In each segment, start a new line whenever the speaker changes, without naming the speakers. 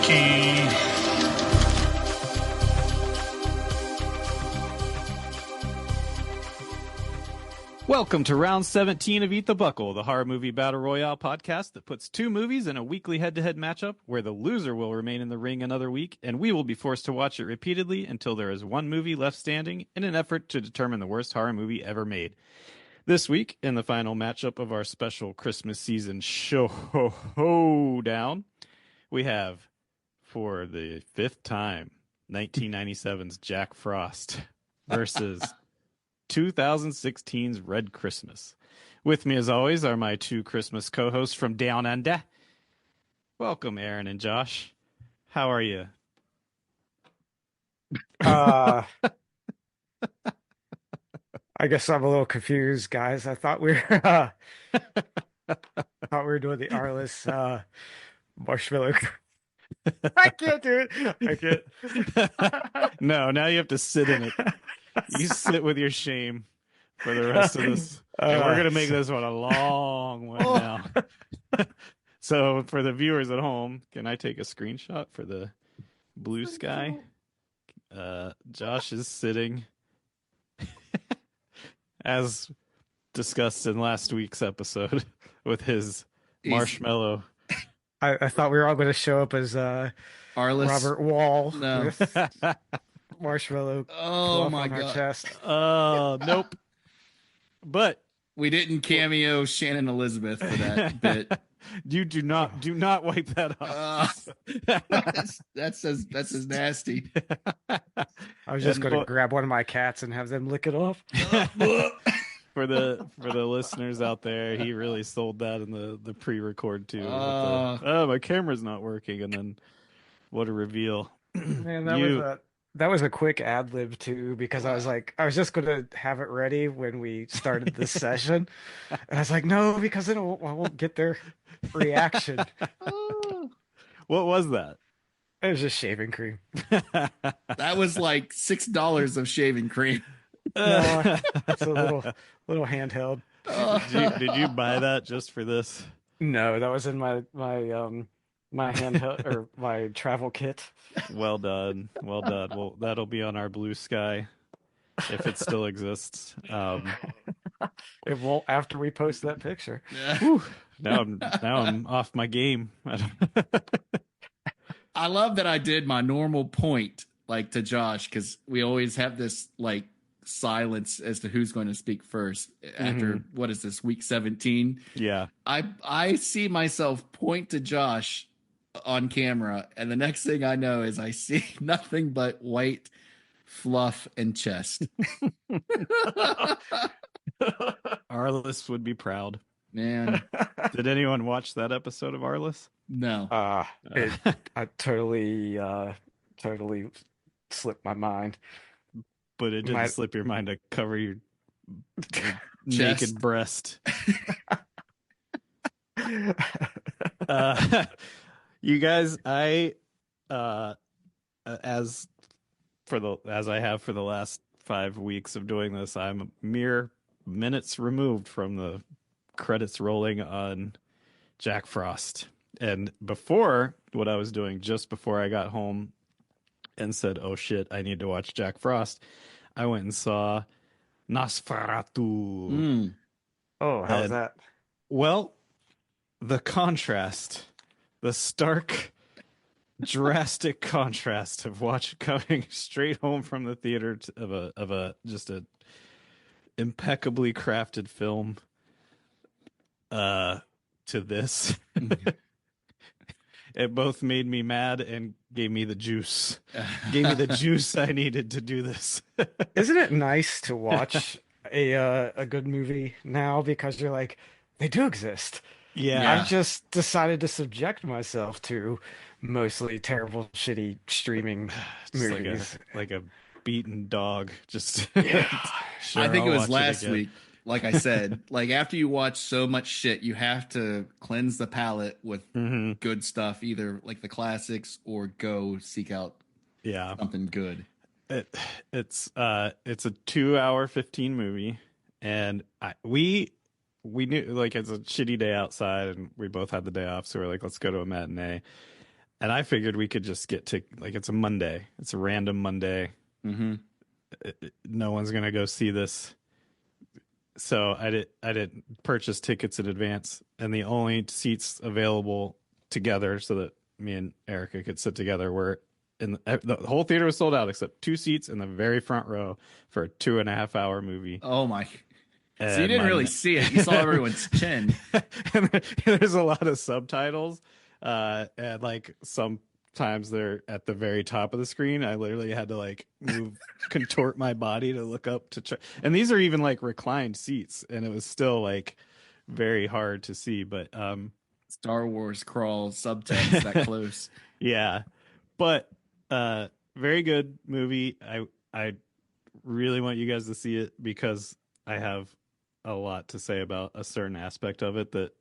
spooky.
Welcome to round 17 of Eat the Buckle, the horror movie battle royale podcast that puts two movies in a weekly head-to-head matchup where the loser will remain in the ring another week, and we will be forced to watch it repeatedly until there is one movie left standing in an effort to determine the worst horror movie ever made. This week, in the final matchup of our special Christmas season showdown, we have, for the fifth time, 1997's Jack Frost versus 2016's Red Christmas. With me, as always, are my two Christmas co-hosts from Down Under. Welcome, Aaron and Josh. How are you?
I guess I'm a little confused, guys. I thought we were doing the Arliss marshmallow. I can't do it. I can't.
No, now you have to sit in it. You sit with your shame for the rest of this. And we're gonna make this one a long one now. So for the viewers at home, can I take a screenshot for the blue sky? Josh is sitting as discussed in last week's episode with his marshmallow.
I thought we were all going to show up as
Arliss.
Robert Wall
No.
with marshmallow
Oh my
on our
god.
chest.
Nope. But
We didn't cameo Shannon Elizabeth for that bit.
you do not wipe that off.
That's as nasty.
I was just
And
going to
what-
grab one of my cats and have them lick it off.
For the listeners out there, he really sold that in the pre-record too. With my camera's not working, and then what a reveal!
Man, that was a quick ad lib too, because I was just going to have it ready when we started this session, and I was like, no, because I won't get their reaction.
What was that?
It was just shaving cream.
That was like $6 of shaving cream.
No, it's a little handheld.
Did you buy that just for this?
No, that was in my handheld or my travel kit.
Well done. Well, that'll be on our blue sky if it still exists.
It won't after we post that picture.
Whew, now I'm off my game.
I love that I did my normal point like to Josh, because we always have this like silence as to who's going to speak first after what is this, week 17?
Yeah.
I see myself point to Josh on camera, and the next thing I know is I see nothing but white fluff and chest.
Arliss would be proud.
Man,
Did anyone watch that episode of Arliss?
no.
I totally slipped my mind.
But it didn't slip your mind to cover your naked breast. You guys, as I have for the last 5 weeks of doing this, I'm mere minutes removed from the credits rolling on Jack Frost. And before what I was doing, just before I got home and said, oh shit, I need to watch Jack Frost, I went and saw Nosferatu.
Oh, how's that?
Well, the contrast, the stark, drastic contrast of coming straight home from the theater of a just a impeccably crafted film to this. It both made me mad and gave me the juice. Gave me the juice I needed to do this.
Isn't it nice to watch a good movie now, because you're like, they do exist.
Yeah.
I've just decided to subject myself to mostly terrible, shitty streaming
Just
movies.
like a beaten dog. Just
Yeah.
Sure,
I think
I'll
it was
watch
last
again.
week. Like I said, like after you watch so much shit, you have to cleanse the palate with good stuff, either like the classics or go seek out something good.
It's a 2 hour 15 movie, and we knew, like, it's a shitty day outside and we both had the day off, so we're like, let's go to a matinee. And I figured we could just get to like it's a Monday. It's a random Monday.
Mm-hmm.
No one's gonna go see this. So I didn't purchase tickets in advance, and the only seats available together so that me and Erica could sit together were the whole theater was sold out except 2 seats in the very front row for a 2.5 hour movie.
Oh my.
And
so you didn't really see it. You saw everyone's chin.
And there's a lot of subtitles. And like sometimes they're at the very top of the screen. I literally had to like contort my body to look up to try. And these are even like reclined seats, and it was still like very hard to see. But
Star Wars crawl subtext that close.
Yeah, but very good movie. I really want you guys to see it because I have a lot to say about a certain aspect of it that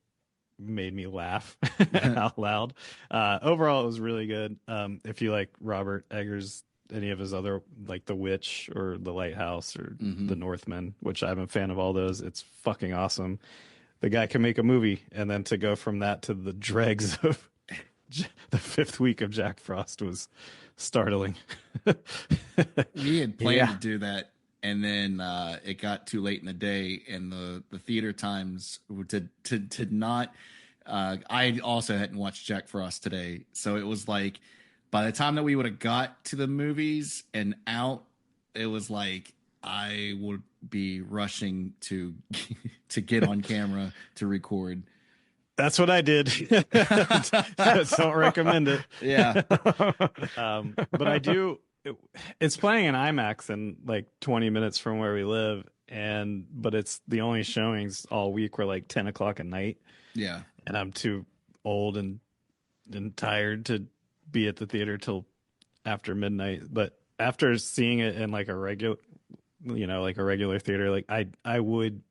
made me laugh out loud. Overall, it was really good. If you like Robert Eggers, any of his other, like The Witch or The Lighthouse or The Northman, which I'm a fan of all those, it's fucking awesome. The guy can make a movie, and then to go from that to the dregs of the fifth week of Jack Frost was startling.
We had planned to do that, and then it got too late in the day, and the theater times did not. I also hadn't watched Jack Frost today, so it was like by the time that we would have got to the movies and out, it was like I would be rushing to get on camera to record.
That's what I did. Don't recommend it.
Yeah.
But I do. It's playing in IMAX in like 20 minutes from where we live, but it's the only showings all week were like 10 o'clock at night.
Yeah.
And I'm too old and tired to be at the theater till after midnight. But after seeing it in like a regular theater, like I would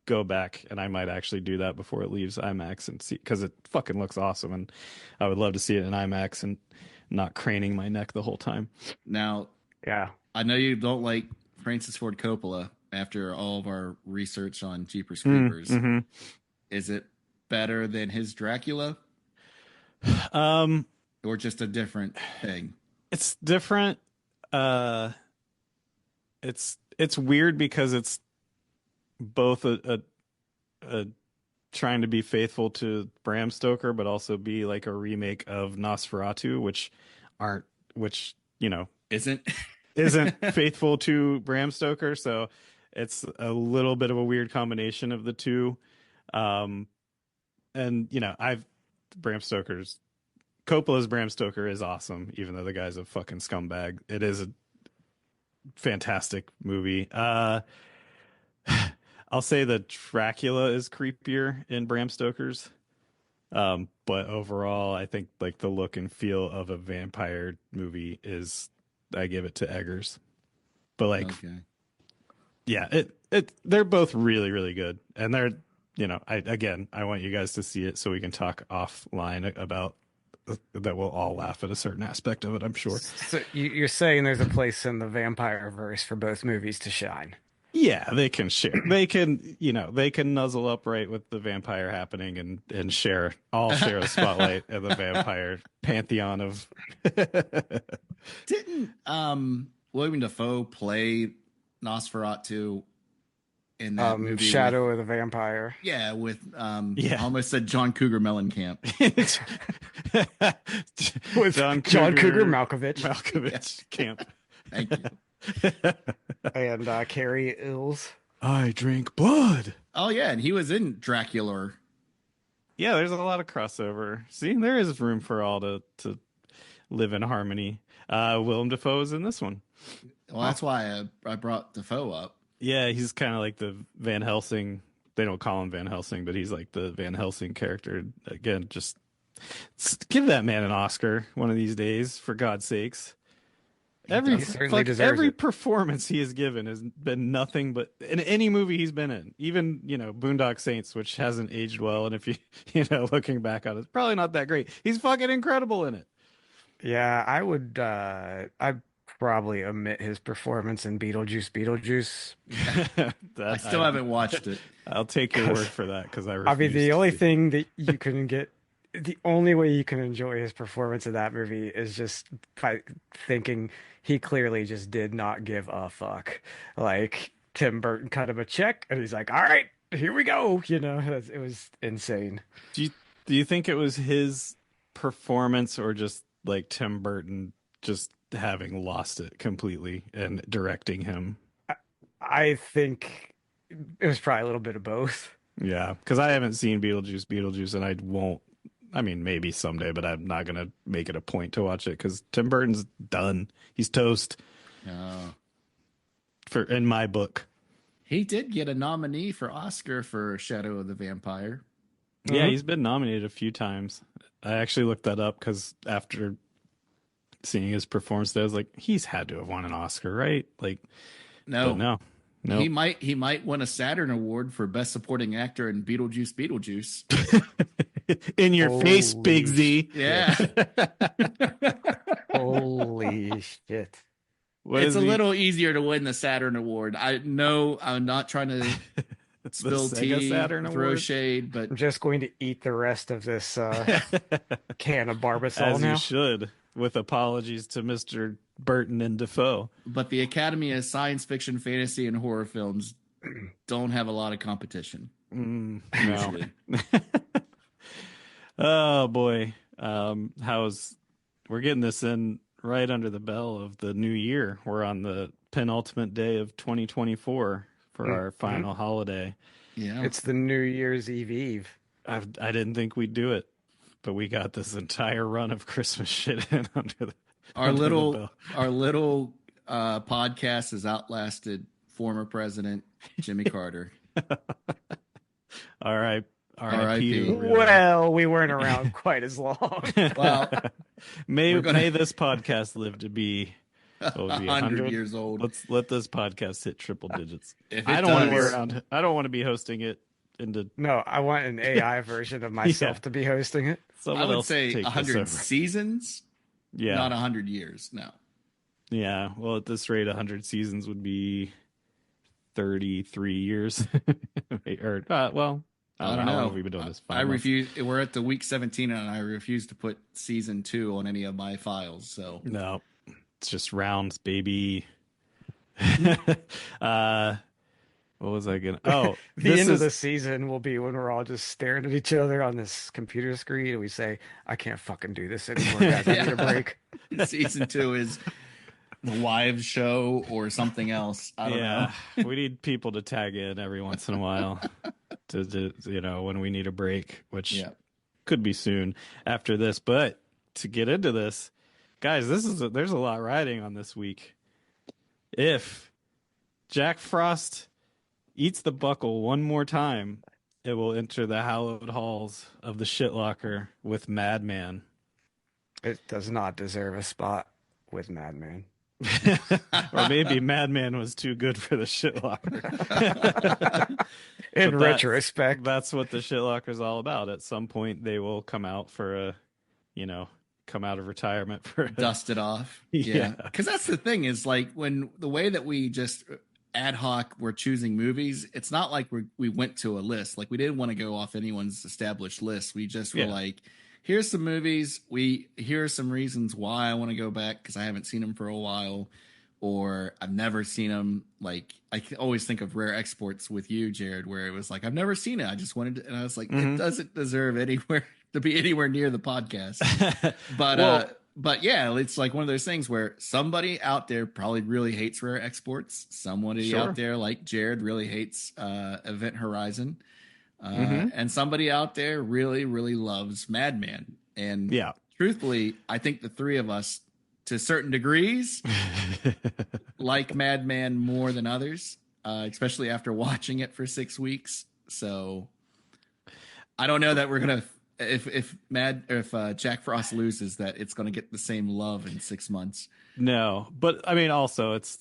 go back, and I might actually do that before it leaves IMAX and see, because it fucking looks awesome, and I would love to see it in IMAX and not craning my neck the whole time.
Now,
yeah,
I know you don't like Francis Ford Coppola after all of our research on Jeepers Creepers.
Mm-hmm.
Is it better than his Dracula? Or just a different thing?
It's different. It's weird because it's both a trying to be faithful to Bram Stoker, but also be like a remake of Nosferatu, which isn't faithful to Bram Stoker. So it's a little bit of a weird combination of the two. And Coppola's Bram Stoker is awesome, even though the guy's a fucking scumbag. It is a fantastic movie. I'll say that Dracula is creepier in Bram Stoker's. But overall, I think like the look and feel of a vampire movie I give it to Eggers. But like,
okay.
Yeah, they're both really, really good. And they're, I want you guys to see it so we can talk offline about that. We'll all laugh at a certain aspect of it, I'm sure.
So you're saying there's a place in the vampire verse for both movies to shine?
Yeah, they can share. They can nuzzle up right with the vampire happening and share a spotlight in the vampire pantheon of.
Didn't William Dafoe play Nosferatu in that movie?
Shadow of the Vampire.
Yeah, with I almost said John Cougar Mellencamp.
With John Cougar
Malkovich Camp.
Thank you.
And Carrie Ills.
I drink blood.
Oh yeah, and he was in Dracula.
Yeah, there's a lot of crossover. See, there is room for all to live in harmony. Willem Dafoe's in this one.
Well, that's why I brought Dafoe up.
Yeah, he's kind of like the Van Helsing. They don't call him Van Helsing, but he's like the Van Helsing character. Again, just give that man an Oscar one of these days, for God's sakes. Every performance he has given has been nothing but in any movie he's been in. Even Boondock Saints, which hasn't aged well, and if you looking back on it, it's probably not that great. He's fucking incredible in it.
Yeah, I would. I'd probably omit his performance in Beetlejuice.
I still haven't watched it.
I'll take your word for that because I
mean, the only thing that you can get the only way you can enjoy his performance in that movie is just by thinking he clearly just did not give a fuck. Like Tim Burton cut him a check and he's like, "All right, here we go." It was insane.
Do you do you think it was his performance or just like Tim Burton just having lost it completely and directing him?
I, I think it was probably a little bit of both.
Yeah, because I haven't seen Beetlejuice, and I won't. I mean, maybe someday, but I'm not gonna make it a point to watch it because Tim Burton's done. He's toast
No.
for in my book.
He did get a nominee for Oscar for Shadow of the Vampire.
Yeah, he's been nominated a few times. I actually looked that up because after seeing his performance, I was like, he's had to have won an Oscar, right? Like,
No,
but no.
he might win a Saturn Award for Best Supporting Actor in Beetlejuice.
In your face, Big
Holy
Z.
Yeah,
Holy shit.
What
it's
is
a
he-
little easier to win the Saturn Award. I know I'm not trying to spill
Sega
tea,
Saturn
throw
Award?
shade, but
I'm just going to eat the rest of this can of Barbasol
As
now.
you should, with apologies to Mr. Burton and Defoe.
the Academy of Science Fiction, Fantasy, and Horror Films don't have a lot of competition.
No.
Usually.
Oh boy. We're getting this in right under the bell of the new year. We're on the penultimate day of 2024 for our final holiday.
Yeah,
It's the New Year's Eve.
I didn't think we'd do it, but we got this entire run of Christmas shit in
our
under the
little
bell.
podcast has outlasted former President Jimmy Carter.
All right.
R.I.P.
Well, we weren't around quite as long.
Well,
May
we're gonna-
may this podcast live to be
100 years old.
Let's let this podcast hit triple digits.
If
I
it
don't want to be
does-
around. I don't want to be hosting it into
No, I want an AI version of myself to be hosting it.
someone
I would
else.
say
take this
100
over.
seasons,
Yeah,
not 100 years. No.
yeah. Well, at this rate, 100 seasons would be 33 years. Or well,
I don't
How long
know.
have we been doing this? 5
I
months?
refuse. We're at the week 17, and I refuse to put season 2 on any of my files. So
No, it's just rounds, baby. What was I gonna? Oh,
The
this
end of
is
the season will be when we're all just staring at each other on this computer screen and we say, I can't fucking do this anymore, guys. I need a break.
season 2 is the wives show or something else. I don't know.
We need people to tag in every once in a while to when we need a break, which
Yeah.
could be soon after this. But to get into this, guys, there's a lot riding on this week. If Jack Frost eats the buckle one more time, it will enter the hallowed halls of the shitlocker with Madman.
It does not deserve a spot with Madman.
Or maybe Madman was too good for the shitlocker.
In
But
retrospect,
that's what the shitlocker is all about. At some point, they will come out come out of retirement for
Dust it off.
Yeah.
Yeah. Because that's the thing is like when the way that we just ad hoc we're choosing movies, it's not like we went to a list. Like we didn't want to go off anyone's established list. We just were like, here's some movies. Here are some reasons why I want to go back because I haven't seen them for a while, or I've never seen them. Like I can always think of Rare Exports with you, Jared, where it was like I've never seen it. I just wanted to, and I was like, it doesn't deserve anywhere to be anywhere near the podcast. But yeah, it's like one of those things where somebody out there probably really hates Rare Exports. Somebody out there like Jared really hates Event Horizon. And somebody out there really, really loves Madman. And truthfully, I think the three of us, to certain degrees, like Madman more than others, especially after watching it for 6 weeks. So I don't know that we're gonna if Jack Frost loses, that it's gonna get the same love in 6 months.
No, but I mean, also it's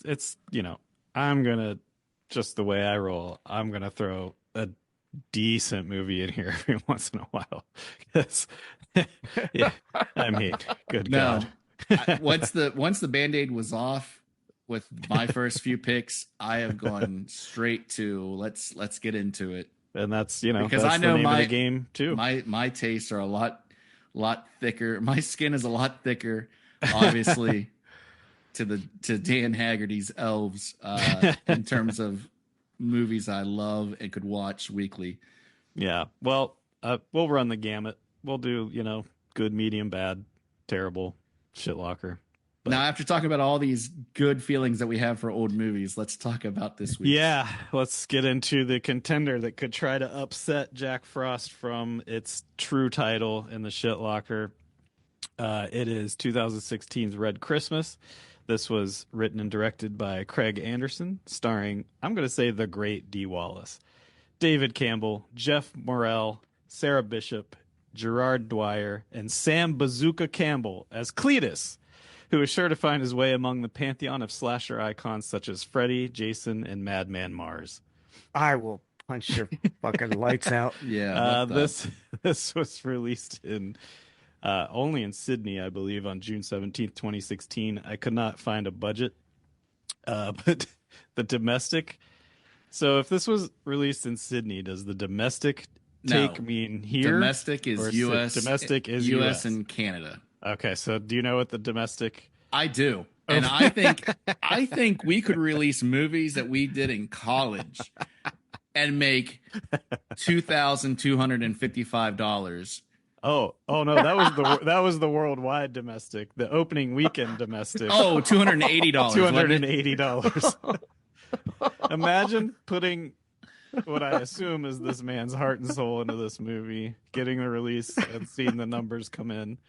I'm gonna, just the way I roll, I'm gonna throw a decent movie in here every once in a while. I mean, good God.
Once the Band-Aid was off with my first few picks, I have gone straight to let's get into it.
And that's
because
that's
I know
the name
my
of the game too.
My tastes are a lot a lot thicker. My skin is a lot thicker, obviously, to Dan Haggerty's Elves in terms of movies I love and could watch weekly.
Yeah. Well, we'll run the gamut. We'll do, good, medium, bad, terrible, shitlocker. But
now, after talking about all these good feelings that we have for old movies, let's talk about this week.
Yeah, let's get into the contender that could try to upset Jack Frost from its true title in the shitlocker. It is 2016's Red Christmas. This was written and directed by Craig Anderson, starring, I'm going to say, the great Dee Wallace, David Campbell, Jeff Morrell, Sarah Bishop, Gerard Dwyer, and Sam Bazooka Campbell as Cletus, who is sure to find his way among the pantheon of slasher icons such as Freddy, Jason, and Madman Mars.
I will punch your fucking lights out.
Yeah.
This was released in only in Sydney, I believe, on June 17th, 2016. I could not find a budget, but the domestic. So if this was released in Sydney, does the domestic take mean here?
Domestic is U.S.
Domestic is
U.S. and Canada.
Okay, so do you know what the domestic?
I do, and I think we could release movies that we did in college and make $2,255.
Oh no, that was the worldwide domestic, the opening weekend domestic.
Oh, $280.
$280. Imagine putting what I assume is this man's heart and soul into this movie, getting the release and seeing the numbers come in.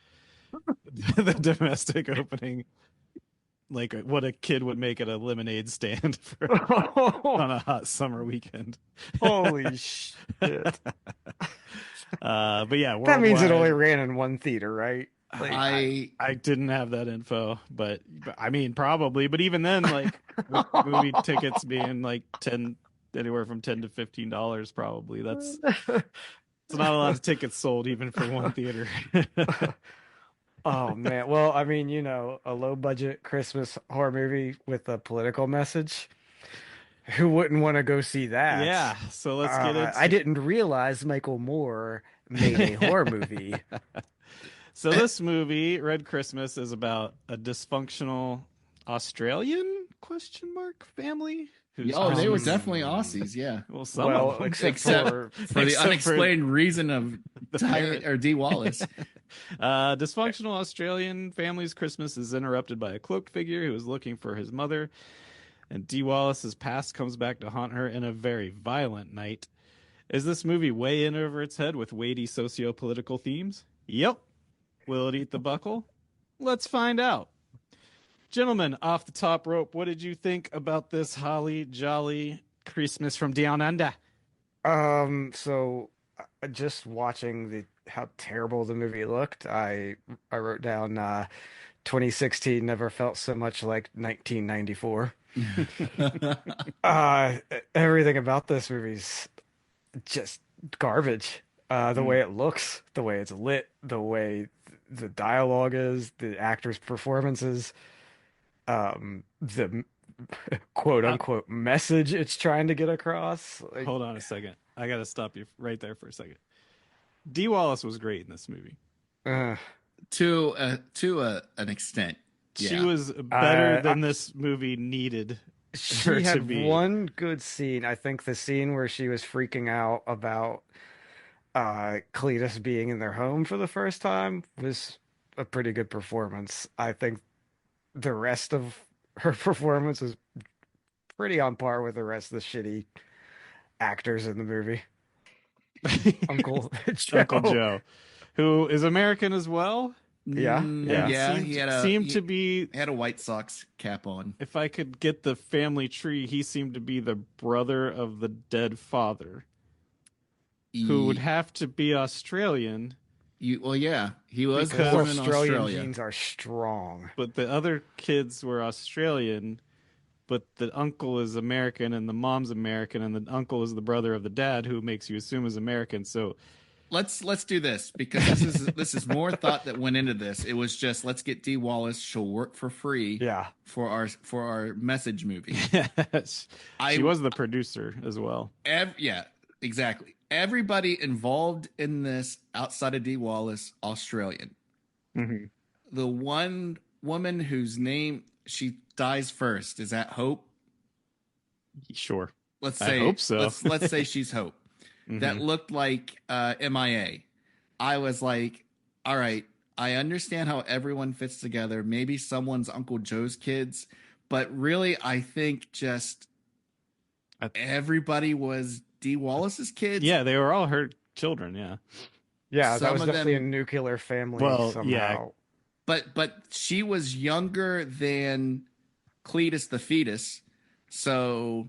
The domestic opening, like what a kid would make at a lemonade stand on a hot summer weekend.
Holy shit.
But yeah,
that means it only ran in one theater, right?
Like, I didn't have that info, but I mean, probably. But even then, like movie tickets being like anywhere from $10 to $15, probably. It's not a lot of tickets sold even for one theater.
Oh man. Well, I mean, a low budget Christmas horror movie with a political message. Who wouldn't want to go see that?
Yeah. So let's get it.
I didn't realize Michael Moore made a horror movie.
So this movie, Red Christmas, is about a dysfunctional Australian family.
They were definitely Aussies, yeah.
Well,
except
for the unexplained reason of Dee Wallace.
Dysfunctional Australian family's Christmas is interrupted by a cloaked figure who is looking for his mother, and Dee Wallace's past comes back to haunt her in a very violent night. Is this movie way in over its head with weighty socio-political themes? Yep. Will it eat the buckle? Let's find out. Gentlemen, off the top rope, what did you think about this holly jolly Christmas from Down Under?
So just watching how terrible the movie looked, I wrote down 2016 never felt so much like 1994. Everything about this movie's just garbage. The way it looks, the way it's lit, the way the dialogue is, the actors' performances, the quote unquote message it's trying to get across.
Hold on a second. I got to stop you right there for a second. Dee Wallace was great in this movie.
To an extent. Yeah.
She was better than this movie needed.
She had one good scene. I think the scene where she was freaking out about Cletus being in their home for the first time was a pretty good performance. I think the rest of her performance is pretty on par with the rest of the shitty actors in the movie. Uncle Joe,
who is American as well.
Yeah.
He had a White Sox cap on.
If I could get the family tree, he seemed to be the brother of the dead father, who would have to be Australian.
He was
because
born in
Australian
Australia.
genes are strong.
But the other kids were Australian, but the uncle is American and the mom's American, and the uncle is the brother of the dad, who makes you assume is American. So
let's do this, because this is more thought that went into this. It was just, let's get Dee Wallace. She'll work for free.
Yeah.
For our message movie.
She was the producer as well.
Yeah, exactly. everybody involved in this outside of Dee Wallace, Australian.
Mm-hmm.
The one woman whose name she dies first, is that Hope?
Sure.
I
hope so.
let's say she's Hope. That looked like MIA. I was like, all right, I understand how everyone fits together. Maybe someone's Uncle Joe's kids, but really, I think just everybody was Dee Wallace's kids.
Yeah, they were all her children. Yeah.
Yeah, that was definitely a nuclear family.
Well,
somehow.
yeah.
But she was younger than Cletus the fetus, so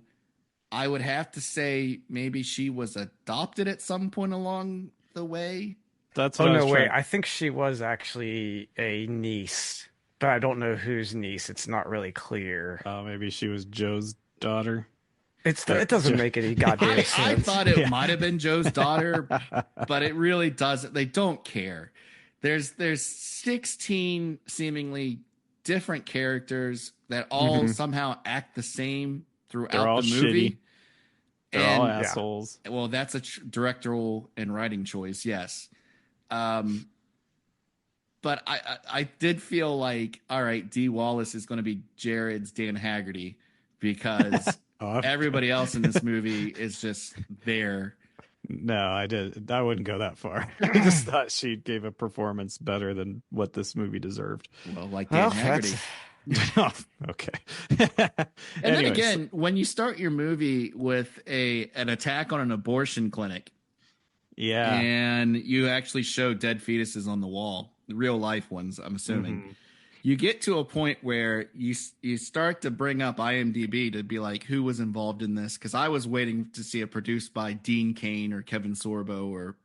I would have to say maybe she was adopted at some point along the way.
That's what
wait. I think she was actually a niece, but I don't know whose niece. It's not really clear.
Maybe she was Joe's daughter.
It doesn't make any goddamn sense.
I thought it might have been Joe's daughter, but it really doesn't. They don't care. There's 16 seemingly different characters that all somehow act the same throughout the movie.
Shitty. They're all assholes.
Well, that's a directorial and writing choice, yes. But I did feel like, all right, Dee Wallace is going to be Jared's Dan Haggerty, because everybody else in this movie is just there.
No, I wouldn't go that far. I just thought she gave a performance better than what this movie deserved.
Well, like Dan Haggerty.
Oh, okay.
And then again, when you start your movie with an attack on an abortion clinic, and you actually show dead fetuses on the wall, the real life ones, I'm assuming, you get to a point where you start to bring up IMDb to be like, who was involved in this? Because I was waiting to see it produced by Dean Cain or Kevin Sorbo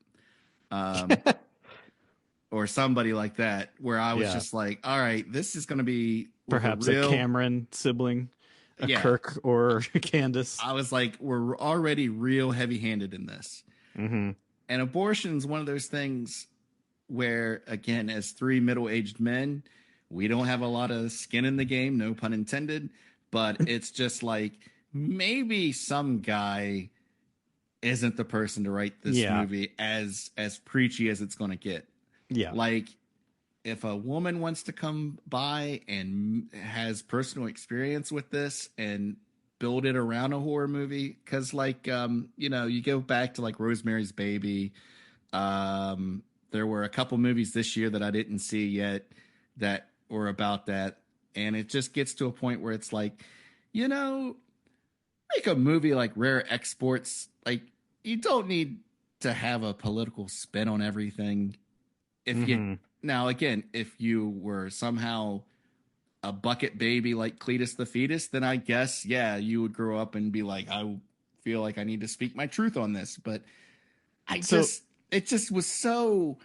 or somebody like that, where I was just like, all right, this is going to be
perhaps a Cameron sibling, a Kirk or Candace.
I was like, we're already real heavy-handed in this. And abortion is one of those things where, again, as three middle-aged men, we don't have a lot of skin in the game, no pun intended, but it's just like, maybe some guy isn't the person to write this movie as preachy as it's going to get. Yeah. Like, if a woman wants to come by and has personal experience with this and build it around a horror movie, because like you go back to like Rosemary's Baby, there were a couple movies this year that I didn't see yet that were about that, and it just gets to a point where it's like, make a movie like Rare Exports. Like, you don't need to have a political spin on everything. Now, again, if you were somehow a bucket baby like Cletus the fetus, then I guess, you would grow up and be like, I feel like I need to speak my truth on this. But it just was so,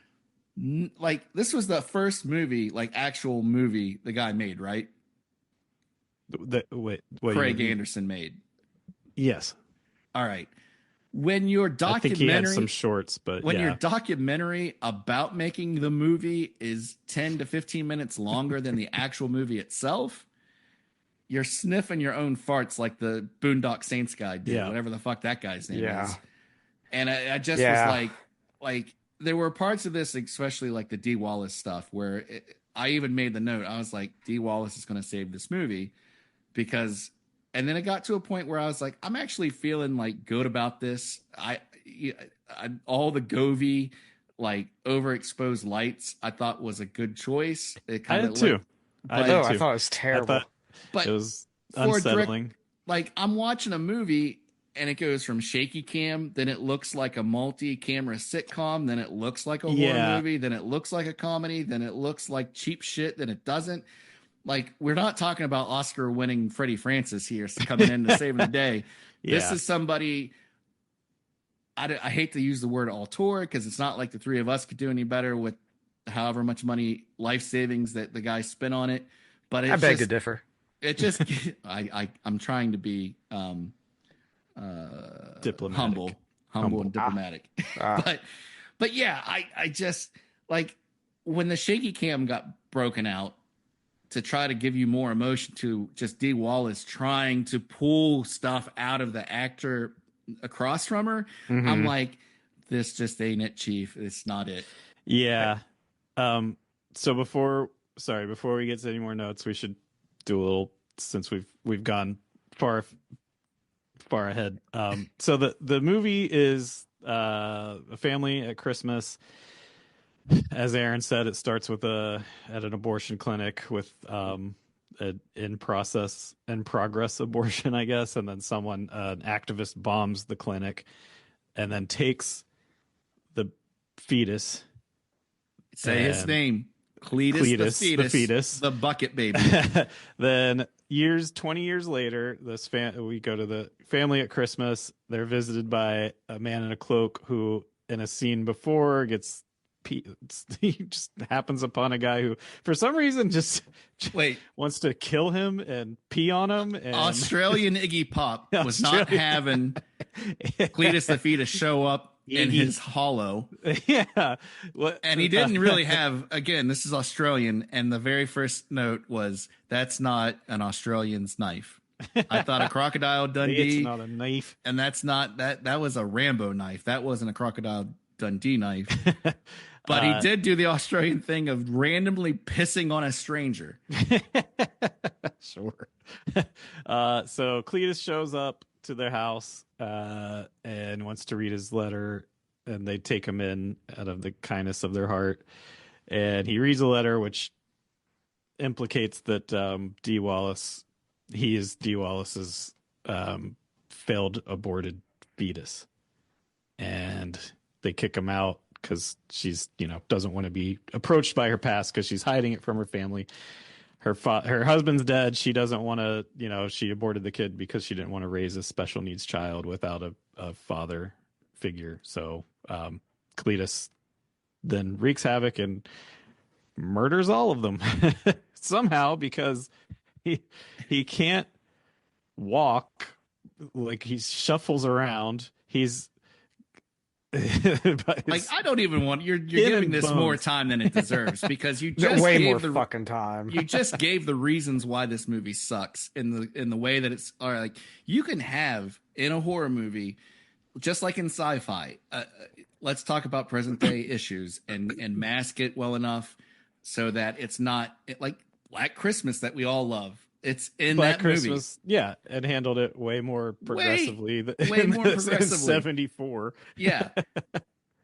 like, this was the first movie, like actual movie the guy made, right? Craig Anderson made.
Yes.
All right. When your documentary,
I think he had some shorts, but
when your documentary about making the movie is 10 to 15 minutes longer than the actual movie itself, you're sniffing your own farts like the Boondock Saints guy did, whatever the fuck that guy's name is. And I just was like, there were parts of this, especially like the Dee Wallace stuff, where I even made the note. I was like, Dee Wallace is going to save this movie, because. And then it got to a point where I was like, I'm actually feeling like good about this. I all the Govee, like overexposed lights, I thought was a good choice.
I did too.
I thought it was terrible.
But it was unsettling.
Like, I'm watching a movie and it goes from shaky cam, then it looks like a multi-camera sitcom, then it looks like a horror movie, then it looks like a comedy, then it looks like cheap shit, then it doesn't. Like, we're not talking about Oscar-winning Freddie Francis here coming in to save the day. This is somebody, I hate to use the word auteur, because it's not like the three of us could do any better with however much money, life savings that the guy spent on it. But I
beg to differ.
It just, I'm trying to be
diplomatic.
humble and diplomatic. But yeah, I just, like, when the shaky cam got broken out, to try to give you more emotion to just Dee Wallace trying to pull stuff out of the actor across from her, I'm like, this just ain't it, Chief. It's not it.
Yeah. So before we get to any more notes, we should do a little, since we've gone far ahead. So the movie is a family at Christmas. As Aaron said, it starts with at an abortion clinic with an in progress abortion, I guess, and then an activist bombs the clinic and then takes the fetus.
Say his name. Cletus the fetus. The bucket baby.
Then 20 years later, we go to the family at Christmas. They're visited by a man in a cloak who, in a scene before, he just happens upon a guy who, for some reason, just wants to kill him and pee on him. And
Australian Iggy Pop was not having Cletus the fetus show up in his hollow.
Yeah.
And he didn't really have, again, this is Australian, and the very first note was, that's not an Australian's knife. I thought a Crocodile Dundee.
It's not a knife.
And that's not, that was a Rambo knife. That wasn't a Crocodile Dundee knife. But he did do the Australian thing of randomly pissing on a stranger.
Sure. So Cletus shows up to their house and wants to read his letter, and they take him in out of the kindness of their heart. And he reads a letter which implicates that he is Dee Wallace's failed aborted fetus. And they kick him out because she's, doesn't want to be approached by her past because she's hiding it from her family. Her husband's dead. She doesn't want to, she aborted the kid because she didn't want to raise a special needs child without a father figure. So Cletus then wreaks havoc and murders all of them somehow because he can't walk. Like, he shuffles around. He's
I don't even want you're giving this more time than it deserves, because you just
way
gave
more
the
fucking time.
You just gave the reasons why this movie sucks in the way that it's like you can have in a horror movie, just like in sci-fi. Let's talk about present day issues and mask it well enough so that it's not like Black Christmas that we all love. It's in
Black
that
Christmas,
movie.
Yeah, and handled it way more progressively
way more progressively.
In 74.
Yeah,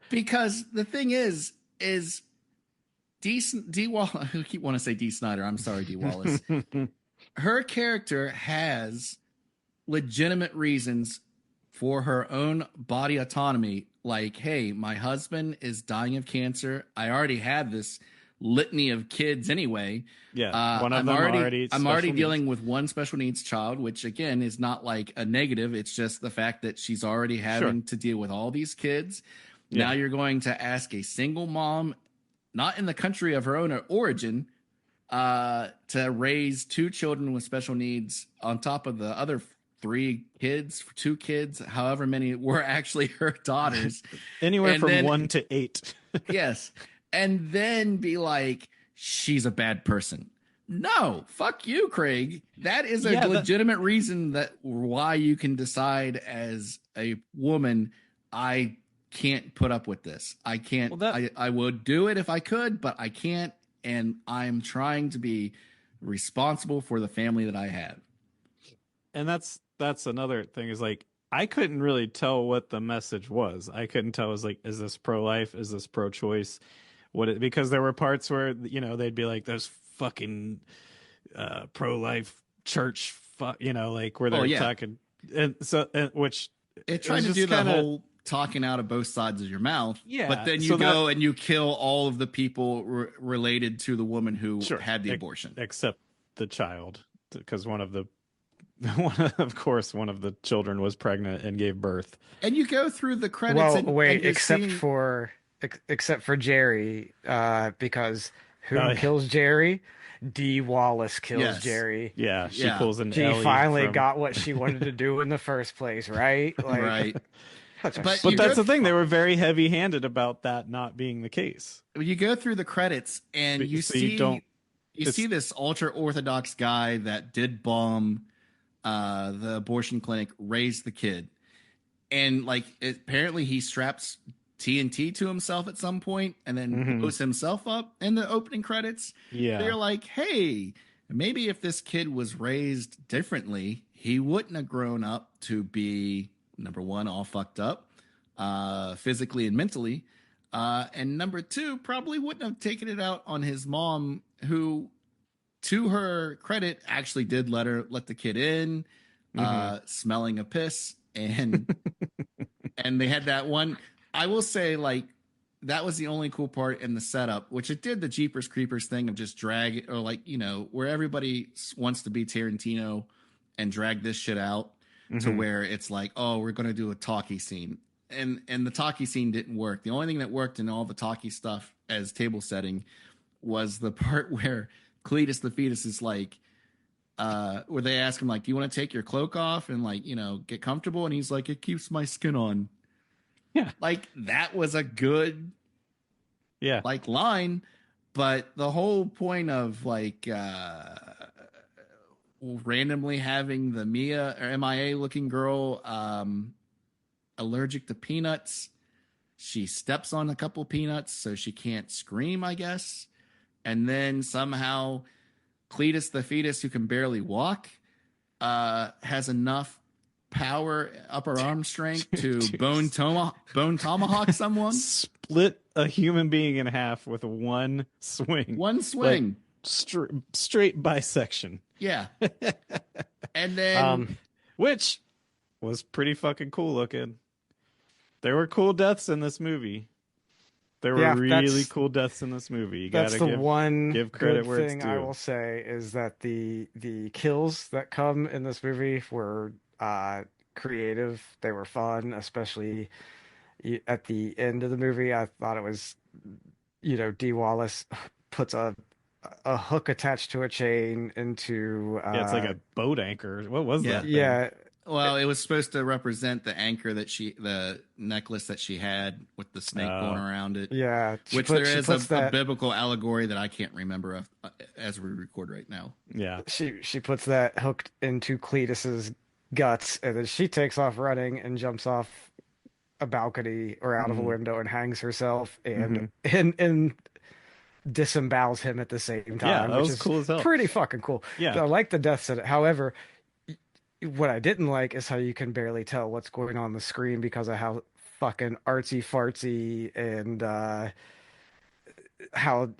because the thing is D. Wallace. I keep want to say D. Snyder. I'm sorry, D. Wallace. Her character has legitimate reasons for her own body autonomy. Like, hey, my husband is dying of cancer. I already had this litany of kids anyway.
Yeah,
I'm already dealing with one special needs child, which again is not like a negative. It's just the fact that she's already having to deal with all these kids. Yeah. Now you're going to ask a single mom, not in the country of her own origin, to raise two children with special needs on top of the other two kids, however many were actually her daughters.
Anywhere from 1 to 8.
Yes. And then be like, she's a bad person. No, fuck you, Craig. That is a legitimate reason that why you can decide as a woman, I can't put up with this. I can't. I would do it if I could, but I can't. And I'm trying to be responsible for the family that I have.
And that's another thing is like, I couldn't really tell what the message was. I couldn't tell. It was like, is this pro-life? Is this pro-choice? Because there were parts where, they'd be like, those fucking pro-life church, like where they're talking. And so, which
it tried to do the whole talking out of both sides of your mouth.
Yeah.
But then you go and you kill all of the people related to the woman who had the abortion.
Except the child, because one of the children was pregnant and gave birth. And
you go through the credits.
Well, except for Jerry, because who kills Jerry? Dee Wallace kills Jerry.
Yeah, she pulls an
She
Ellie
finally got what she wanted to do in the first place, right? Like,
right.
But that's the thing. They were very heavy-handed about that not being the case.
You go through the credits and you see this ultra-Orthodox guy that did bomb the abortion clinic, raised the kid. And like apparently he straps TNT to himself at some point and then blows himself up in the opening credits.
Yeah.
They're like, hey, maybe if this kid was raised differently, he wouldn't have grown up to be, number one, all fucked up physically and mentally. And number two, probably wouldn't have taken it out on his mom, who, to her credit, actually did let the kid in, smelling a piss. And and they had that one. I will say, like, that was the only cool part in the setup, which it did the Jeepers Creepers thing of just drag it, or like, you know, where everybody wants to be Tarantino and drag this shit out to where it's like, oh, we're going to do a talkie scene. And the talkie scene didn't work. The only thing that worked in all the talkie stuff as table setting was the part where Cletus the fetus is like, where they ask him, like, do you want to take your cloak off and, like, you know, get comfortable? And he's like, it keeps my skin on.
Yeah.
Like, that was a good,
yeah,
like, line. But the whole point of, like, randomly having the Mia or MIA looking girl allergic to peanuts, she steps on a couple peanuts so she can't scream, I guess. And then somehow Cletus the fetus, who can barely walk, has enough power, upper arm strength to bone tomahawk someone.
Split a human being in half with one swing.
One swing.
Like, straight bisection.
Yeah. And then...
which was pretty fucking cool looking. There were cool deaths in this movie. There were really cool deaths in this movie. You
that's
gotta
the one
give credit
good
where it's
thing
due.
I will say is that the kills that come in this movie were creative. They were fun, especially at the end of the movie. I thought it was, you know, Dee Wallace puts a hook attached to a chain into
it's like a boat anchor. What was that thing?
Yeah.
Well, it was supposed to represent the anchor the necklace that she had with the snake going around it.
Yeah.
Which there is a biblical allegory that I can't remember as we record right now.
Yeah.
She puts that hooked into Cletus's guts, and then she takes off running and jumps off a balcony or out of a window and hangs herself and disembowels him at the same time.
Yeah, that was cool as hell.
Pretty fucking cool.
Yeah.
I like the deaths in it. However, what I didn't like is how you can barely tell what's going on the screen because of how fucking artsy fartsy and how,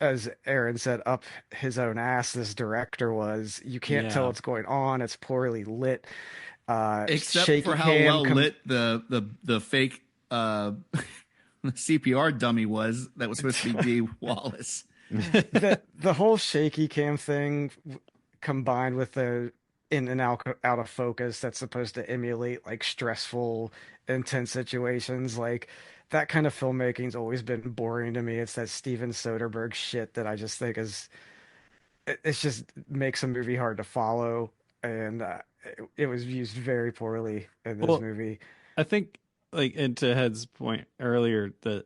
as Aaron said, up his own ass this director was. You can't tell what's going on. It's poorly lit.
Except for how well lit the fake CPR dummy was that was supposed to be Dee Wallace.
The whole shaky cam thing combined with the in and out of focus that's supposed to emulate like stressful, intense situations, like that kind of filmmaking's always been boring to me. It's that Steven Soderbergh shit that I just think it's just makes a movie hard to follow, and it was used very poorly in this movie.
I think, like, and to Head's point earlier, that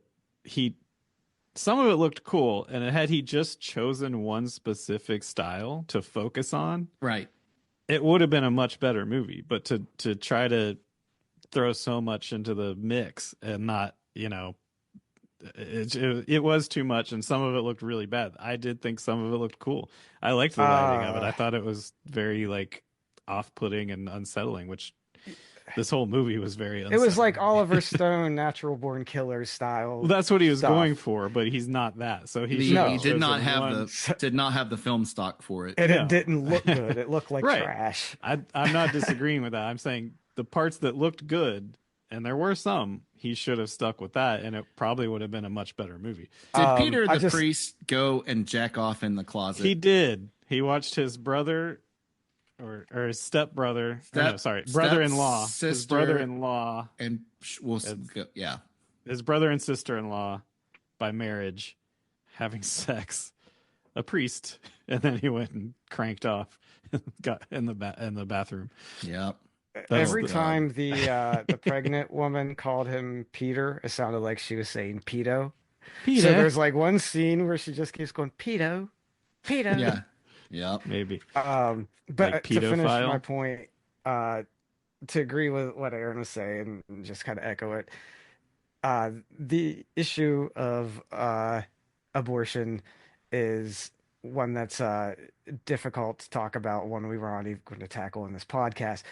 some of it looked cool, and had he just chosen one specific style to focus on,
right,
it would have been a much better movie. But to try to throw so much into the mix and not, you know, it was too much, and some of it looked really bad. I did think some of it looked cool. I liked the lighting of it. I thought it was very, like, off-putting and unsettling, which this whole movie was very unsettling.
It was like Oliver Stone, Natural Born Killers style.
Well, that's what he was going for, but he's not that. So he
did not have the film stock for it.
And it didn't look good. It looked like trash.
I'm not disagreeing with that. I'm saying the parts that looked good, and there were some, he should have stuck with that, and it probably would have been a much better movie.
Did Peter the priest go and jack off in the closet?
He did. He watched his brother or his stepbrother. Brother-in-law. His brother-in-law.
And his
brother and sister-in-law by marriage having sex. A priest. And then he went and cranked off and got in the bathroom.
Yep.
Every time the pregnant woman called him Peter, it sounded like she was saying pedo.
Peter.
So there's like one scene where she just keeps going pedo.
Yeah. Yeah.
Maybe.
But
like
to finish my point, to agree with what Aaron was saying and just kind of echo it, The issue of abortion is one that's difficult to talk about, one we were already going to tackle in this podcast,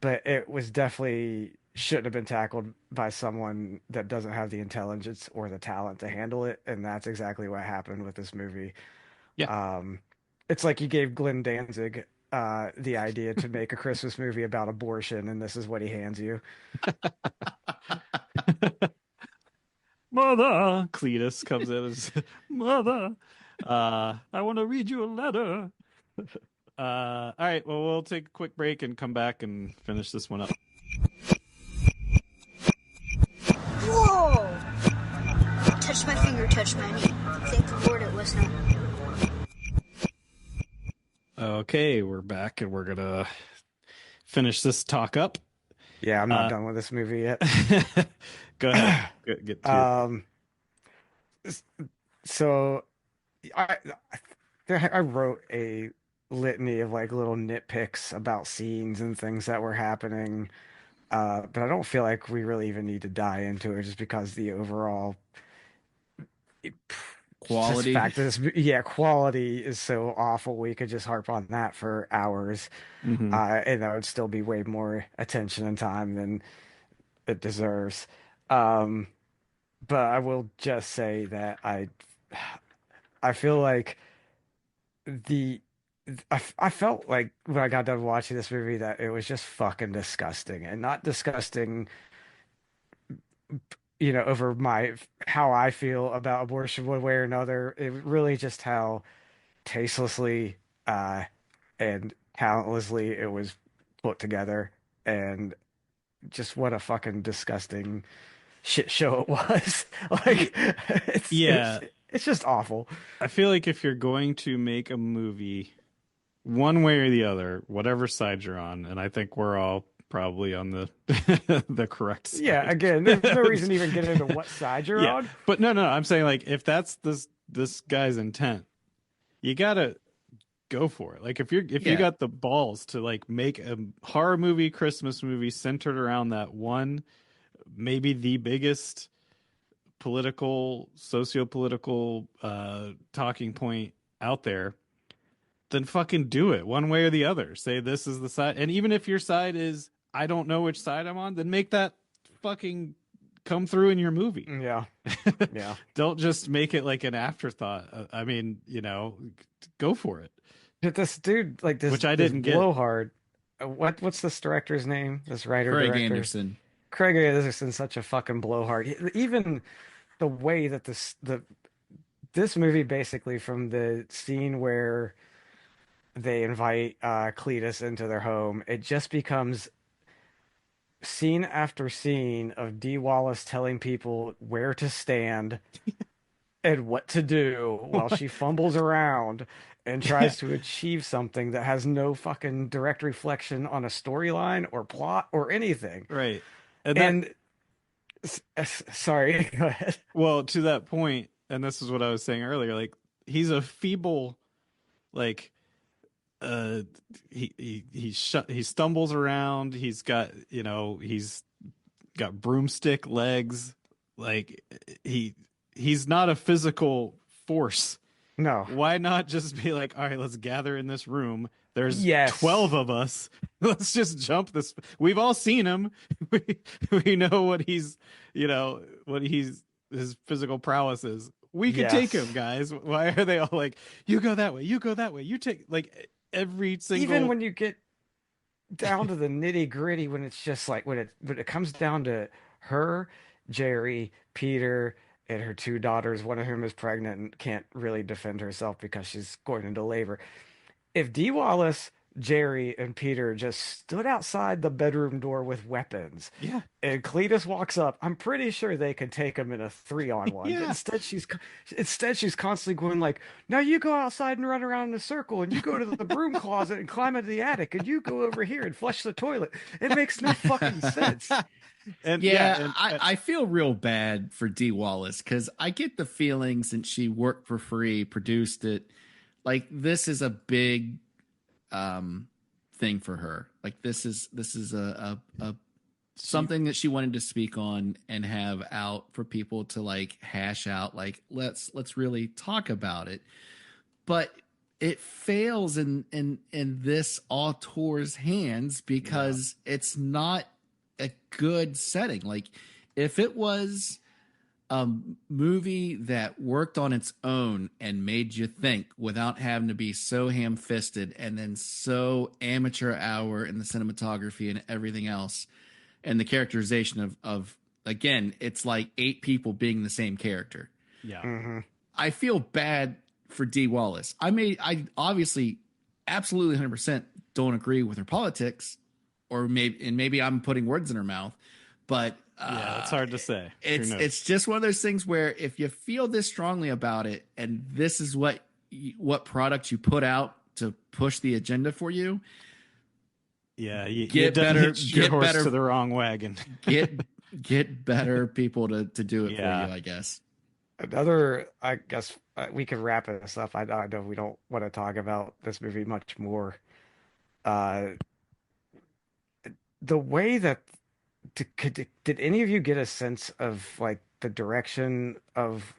but it was definitely shouldn't have been tackled by someone that doesn't have the intelligence or the talent to handle it, and that's exactly what happened with this movie.
Yeah.
It's like you gave Glenn Danzig the idea to make a Christmas movie about abortion, and this is what he hands you.
Mother, Cletus comes in as Mother. I want to read you a letter. All right, well, we'll take a quick break and come back and finish this one up.
Whoa! Touch my finger, touch my knee. Thank the Lord it was not.
Okay, we're back and we're gonna finish this talk up.
Yeah, I'm not done with this movie yet.
Go ahead. Get to
So I I wrote a litany of like little nitpicks about scenes and things that were happening. But I don't feel like we really even need to dive into it just because the overall
Quality.
fact that this, quality is so awful. We could just harp on that for hours, and that would still be way more attention and time than it deserves. But I will just say that I feel like the I felt like when I got done watching this movie that it was just fucking disgusting, and not disgusting, over my how I feel about abortion one way or another. It really just how tastelessly and talentlessly it was put together, and just what a fucking disgusting shit show it was. Like it's just awful.
I feel like if you're going to make a movie one way or the other, whatever side you're on, and I think we're all probably on the the correct side.
Yeah, again, there's no reason to even get into what side you're on.
But no, I'm saying like if that's this guy's intent, you gotta go for it. Like if you got the balls to like make a horror movie, Christmas movie centered around that one, maybe the biggest socio-political talking point out there, then fucking do it one way or the other. Say this is the side, and even if your side is I don't know which side I'm on, then make that fucking come through in your movie.
Yeah.
Don't just make it like an afterthought. I mean, go for it.
But this dude, like this,
which I didn't get.
Blowhard. What's this director's name? This writer,
Craig
director?
Anderson.
Craig Anderson's such a fucking blowhard. Even the way that this movie, basically from the scene where they invite Cletus into their home, it just becomes scene after scene of Dee Wallace telling people where to stand and what to do while she fumbles around and tries to achieve something that has no fucking direct reflection on a storyline or plot or anything.
Right.
Sorry, go ahead.
Well, to that point, and this is what I was saying earlier, like he's a feeble, like he stumbles around, he's got broomstick legs, like he's not a physical force.
No.
Why not just be like, all right, let's gather in this room. There's 12 of us. Let's just jump this. We've all seen him. We know what his physical prowess is. We can take him, guys. Why are they all like, you go that way, you go that way, you take, like, every single.
Even when you get down to the nitty gritty, when it's just like when it comes down to her, Jerry, Peter, and her two daughters, one of whom is pregnant and can't really defend herself because she's going into labor. If Dee Wallace, Jerry, and Peter just stood outside the bedroom door with weapons, and Cletus walks up, I'm pretty sure they could take him in a 3-on-1.
Yeah.
Instead, she's constantly going like, "Now you go outside and run around in a circle, and you go to the broom closet and climb into the attic, and you go over here and flush the toilet." It makes no fucking sense.
I feel real bad for Dee Wallace because I get the feeling since she worked for free, produced it, like this is a big thing for her. Like this is a something that she wanted to speak on and have out for people to like hash out, like let's really talk about it. But it fails in this auteur's hands because it's not a good setting. Like if it was a movie that worked on its own and made you think without having to be so ham-fisted and then so amateur hour in the cinematography and everything else and the characterization of again, it's like 8 people being the same character.
Yeah.
Mm-hmm.
I feel bad for Dee Wallace. I obviously absolutely 100% don't agree with her politics, or maybe I'm putting words in her mouth, but
yeah, it's hard to say.
It's just one of those things where if you feel this strongly about it and this is what product you put out to push the agenda for you,
you
get better
to the wrong wagon.
get better people to do it for you, I guess.
Another, I guess we could wrap this up. I know we don't want to talk about this movie much more. The way that did any of you get a sense of like the direction of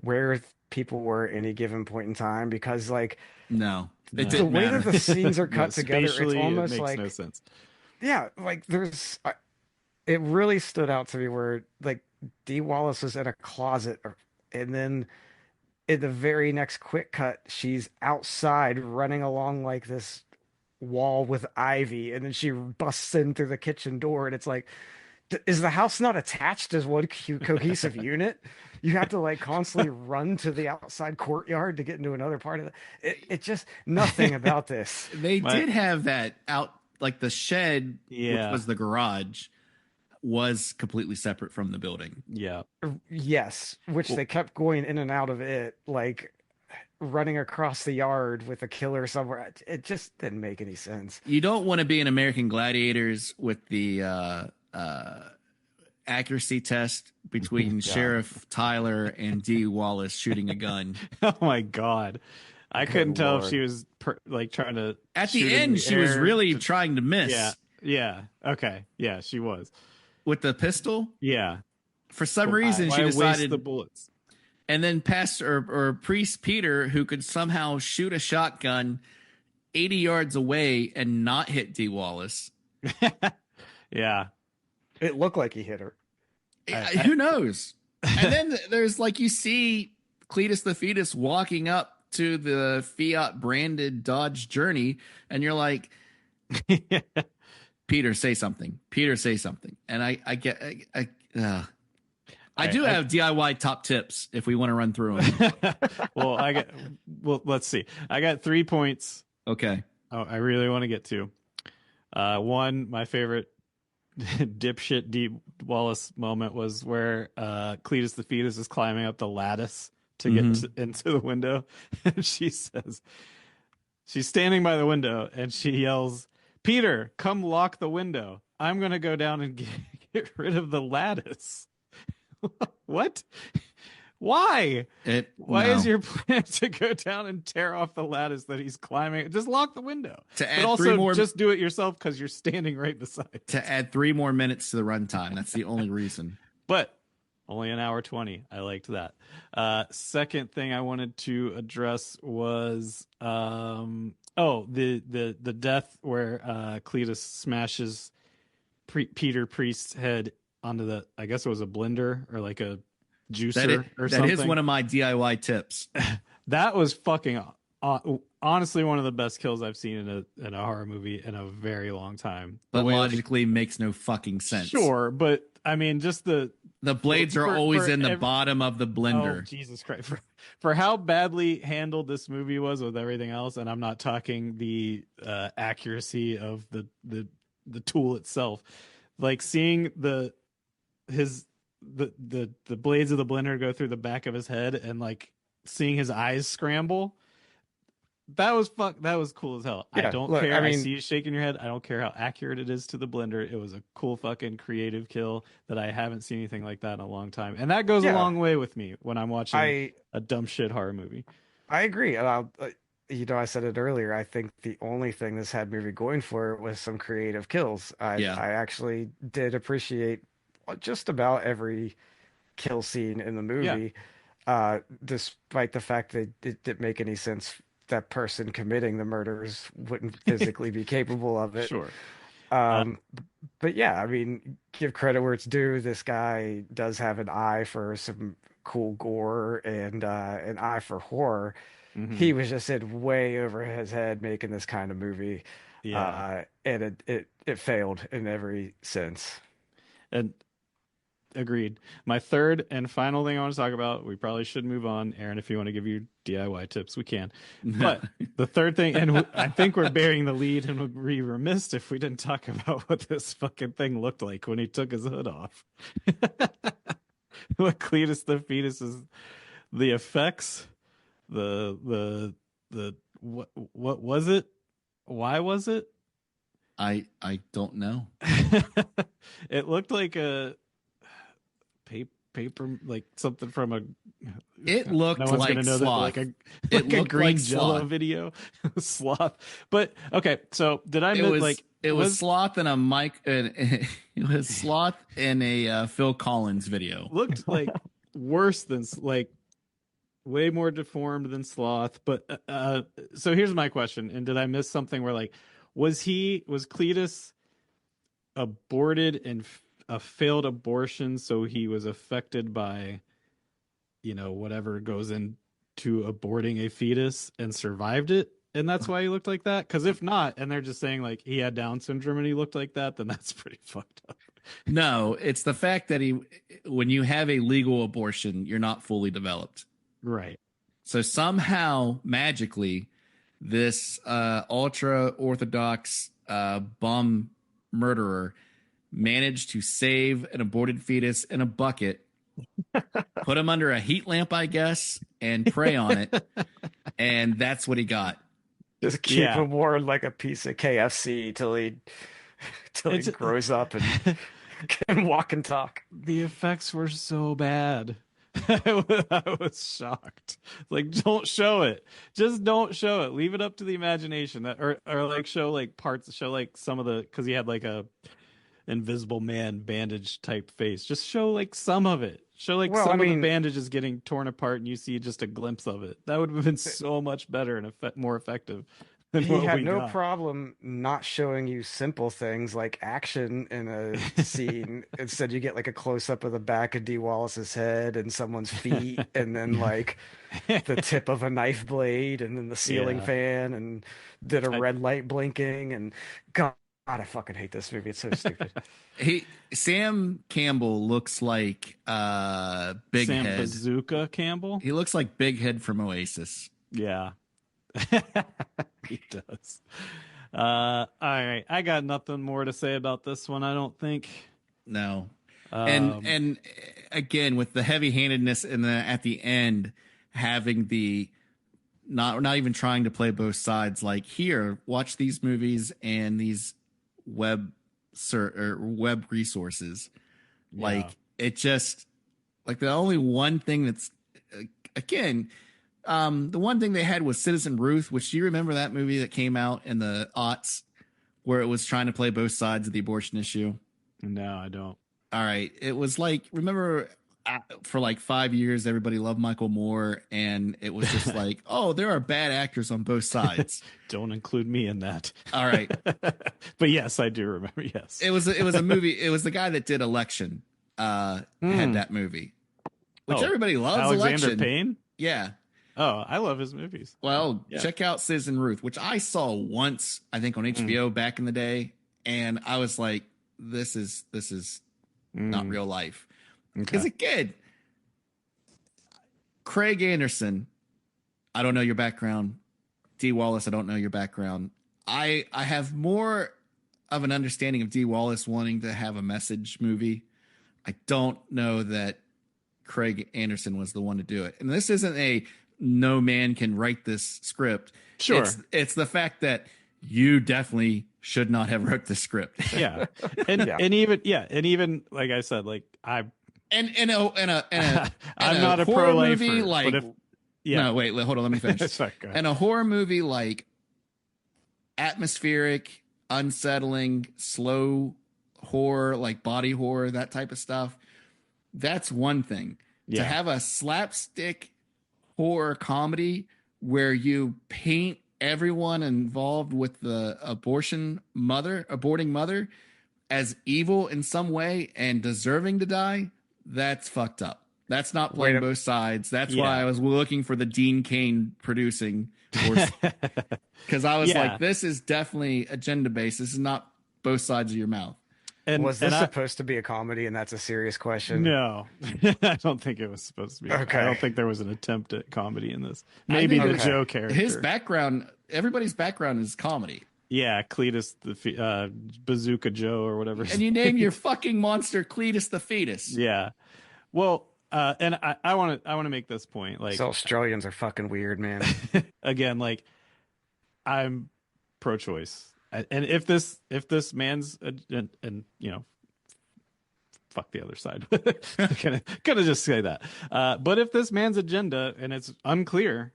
where people were at any given point in time? Because like
no, it
the
didn't
way
matter.
that the scenes are cut together, it's almost
it makes
like
no sense.
Yeah, like there's it really stood out to me where like Dee Wallace was in a closet, and then in the very next quick cut, she's outside running along like this wall with ivy, and then she busts in through the kitchen door, and it's like, is the house not attached as one cohesive unit? You have to like constantly run to the outside courtyard to get into another part of it just nothing about this.
They did have that out, like the shed, which was the garage, was completely separate from the building.
Yeah.
Yes, which they kept going in and out of it, like running across the yard with a killer somewhere. It just didn't make any sense.
You don't want to be in American Gladiators with the accuracy test between Sheriff Tyler and Dee Wallace shooting a gun.
Oh my God. I couldn't tell if she was like trying to.
At the end, she was really trying to miss.
Yeah. Okay. Yeah, she was.
With the pistol?
Yeah.
For some reason, she decided
the bullets.
And then Pastor or Priest Peter, who could somehow shoot a shotgun 80 yards away and not hit Dee Wallace.
Yeah.
It looked like he hit her.
Who knows? And then there's like, you see Cletus the fetus walking up to the Fiat branded Dodge Journey, and you're like, Peter, say something. Peter, say something. And I do have DIY top tips if we want to run through them.
Well, let's see. I got 3 points.
Okay.
Oh, I really want to get to. One, my favorite dipshit Dee Wallace moment was where Cletus the fetus is climbing up the lattice to get into the window. And she says, she's standing by the window and she yells, "Peter, come lock the window. I'm going to go down and get rid of the lattice." What? Why? Why is your plan to go down and tear off the lattice that he's climbing? Just lock the window.
But
also, just do it yourself because you're standing right beside it.
To add 3 more minutes to the runtime. That's the only reason.
But only an hour 20. I liked that. Second thing I wanted to address was the death where Cletus smashes Peter Priest's head onto the, I guess it was a blender or like a juicer or something.
That is one of my DIY tips.
That was fucking honestly one of the best kills I've seen in a horror movie in a very long time.
But logically makes no fucking sense.
Sure, but I mean, just the
blades are always in the bottom of the blender.
Oh, Jesus Christ. For how badly handled this movie was with everything else, and I'm not talking the accuracy of the tool itself. Like seeing the blades of the blender go through the back of his head and like seeing his eyes scramble. That was cool as hell. Yeah, I don't care. I see you shaking your head. I don't care how accurate it is to the blender. It was a cool fucking creative kill that I haven't seen anything like that in a long time. And that goes a long way with me when I'm watching a dumb shit horror movie.
I agree. I said it earlier. I think the only thing this had movie going for it was some creative kills.
Yeah.
I actually did appreciate just about every kill scene in the
Yeah,
movie, despite the fact that it didn't make any sense. That person committing the murders wouldn't physically be capable of it.
sure. Uh,
Um, but yeah, I mean, give credit where it's due. This guy does have an eye for some cool gore and an eye for horror.
mhm.
He was just in way over his head making this kind of movie,
Yeah,
and it failed in every sense.
and agreed. My third and final thing I want to talk about, we probably should move on. Aaron, if you want to give your DIY tips, we can. But the third thing, and I think we're bearing the lead and would be remiss if we didn't talk about what this fucking thing looked like when he took his hood off. What Cletus the fetus is, the effects, the what was it? Why was it?
I don't know.
It looked like a paper, like something from a.
It looked
No one's
like
gonna know
sloth.
that, like
It
like a
looked
green
like
Jello
sloth.
video, sloth. But okay, so did I
It
miss
was
like
it was sloth and a mic. It was sloth in a Phil Collins video.
looked like worse than like way more deformed than sloth? But so here's my question: and did I miss something where like was Cletus aborted and a failed abortion, so he was affected by whatever goes into aborting a fetus and survived it, and that's why he looked like that? Because if not, and they're just saying like he had Down syndrome and he looked like that, then that's pretty fucked up.
No, it's the fact that when you have a legal abortion, you're not fully developed.
Right.
So somehow, magically, this ultra orthodox bum murderer managed to save an aborted fetus in a bucket, put him under a heat lamp, I guess, and pray on it. And that's what he got.
Just keep
Yeah.
him warm like a piece of KFC till he grows up and can walk and talk.
The effects were so bad. I was shocked. Like, don't show it. Just don't show it. Leave it up to the imagination. That or like show like parts. Show like some of the, because he had like a Invisible Man bandage type face. Just show like some of it. Show like some of the bandages getting torn apart, and you see just a glimpse of it. That would have been so much better and more effective.
He had no problem not showing you simple things like action in a scene. Instead, you get like a close up of the back of Dee Wallace's head and someone's feet, and then like the tip of a knife blade, and then the ceiling fan, and did a red light blinking. And God, I fucking hate this movie. It's so stupid.
Sam Campbell looks like Big
Sam
Head.
Bazooka Campbell.
He looks like Big Head from Oasis.
Yeah. He does. All right, I got nothing more to say about this one, I don't think.
No. And again, with the heavy-handedness and at the end having the not even trying to play both sides, like, here, watch these movies and these web resources. Like, it just, like, the only one thing that's again, the one thing they had was Citizen Ruth, which, do you remember that movie that came out in the aughts where it was trying to play both sides of the abortion issue?
No, I don't.
All right. It was like, remember for like 5 years, everybody loved Michael Moore, and it was just like, oh, there are bad actors on both sides.
Don't include me in that.
All right.
But yes, I do remember. Yes.
It was a movie. It was the guy that did Election had that movie, which everybody loves.
Alexander
Election.
Payne?
Yeah.
Oh, I love his movies.
Well, check out Citizen Ruth, which I saw once, I think, on HBO back in the day, and I was like, this is not real life. Because again, Craig Anderson, I don't know your background. Dee Wallace, I don't know your background. I have more of an understanding of Dee Wallace wanting to have a message movie. I don't know that Craig Anderson was the one to do it. And this isn't a no man can write this script.
Sure.
It's the fact that you definitely should not have wrote the script.
Yeah. And even like I said, like I'm
and
not a pro-lifer,
movie, like,
but Yeah.
No, wait, hold on. Let me finish.
Sorry, go ahead.
And a horror movie like atmospheric, unsettling, slow horror, like body horror, that type of stuff, that's one thing.
Yeah.
To have a slapstick horror comedy where you paint everyone involved with the aborting mother as evil in some way and deserving to die, that's fucked up. That's not playing both sides. That's why I was looking for the Dean Cain producing, because I was like, this is definitely agenda based. This is not both sides of your mouth.
And was this supposed to be a comedy, and that's a serious question?
No, I don't think it was supposed to be.
Okay.
I don't think there was an attempt at comedy in this. Maybe the Joe character.
His background, everybody's background is comedy.
Yeah, Cletus the Bazooka Joe or whatever.
And you name your fucking monster Cletus the fetus.
Yeah. Well, and I want to make this point. Like,
these Australians are fucking weird, man.
Again, like, I'm pro-choice. And if this man's and you know, fuck the other side, gonna just say that. But if this man's agenda, and it's unclear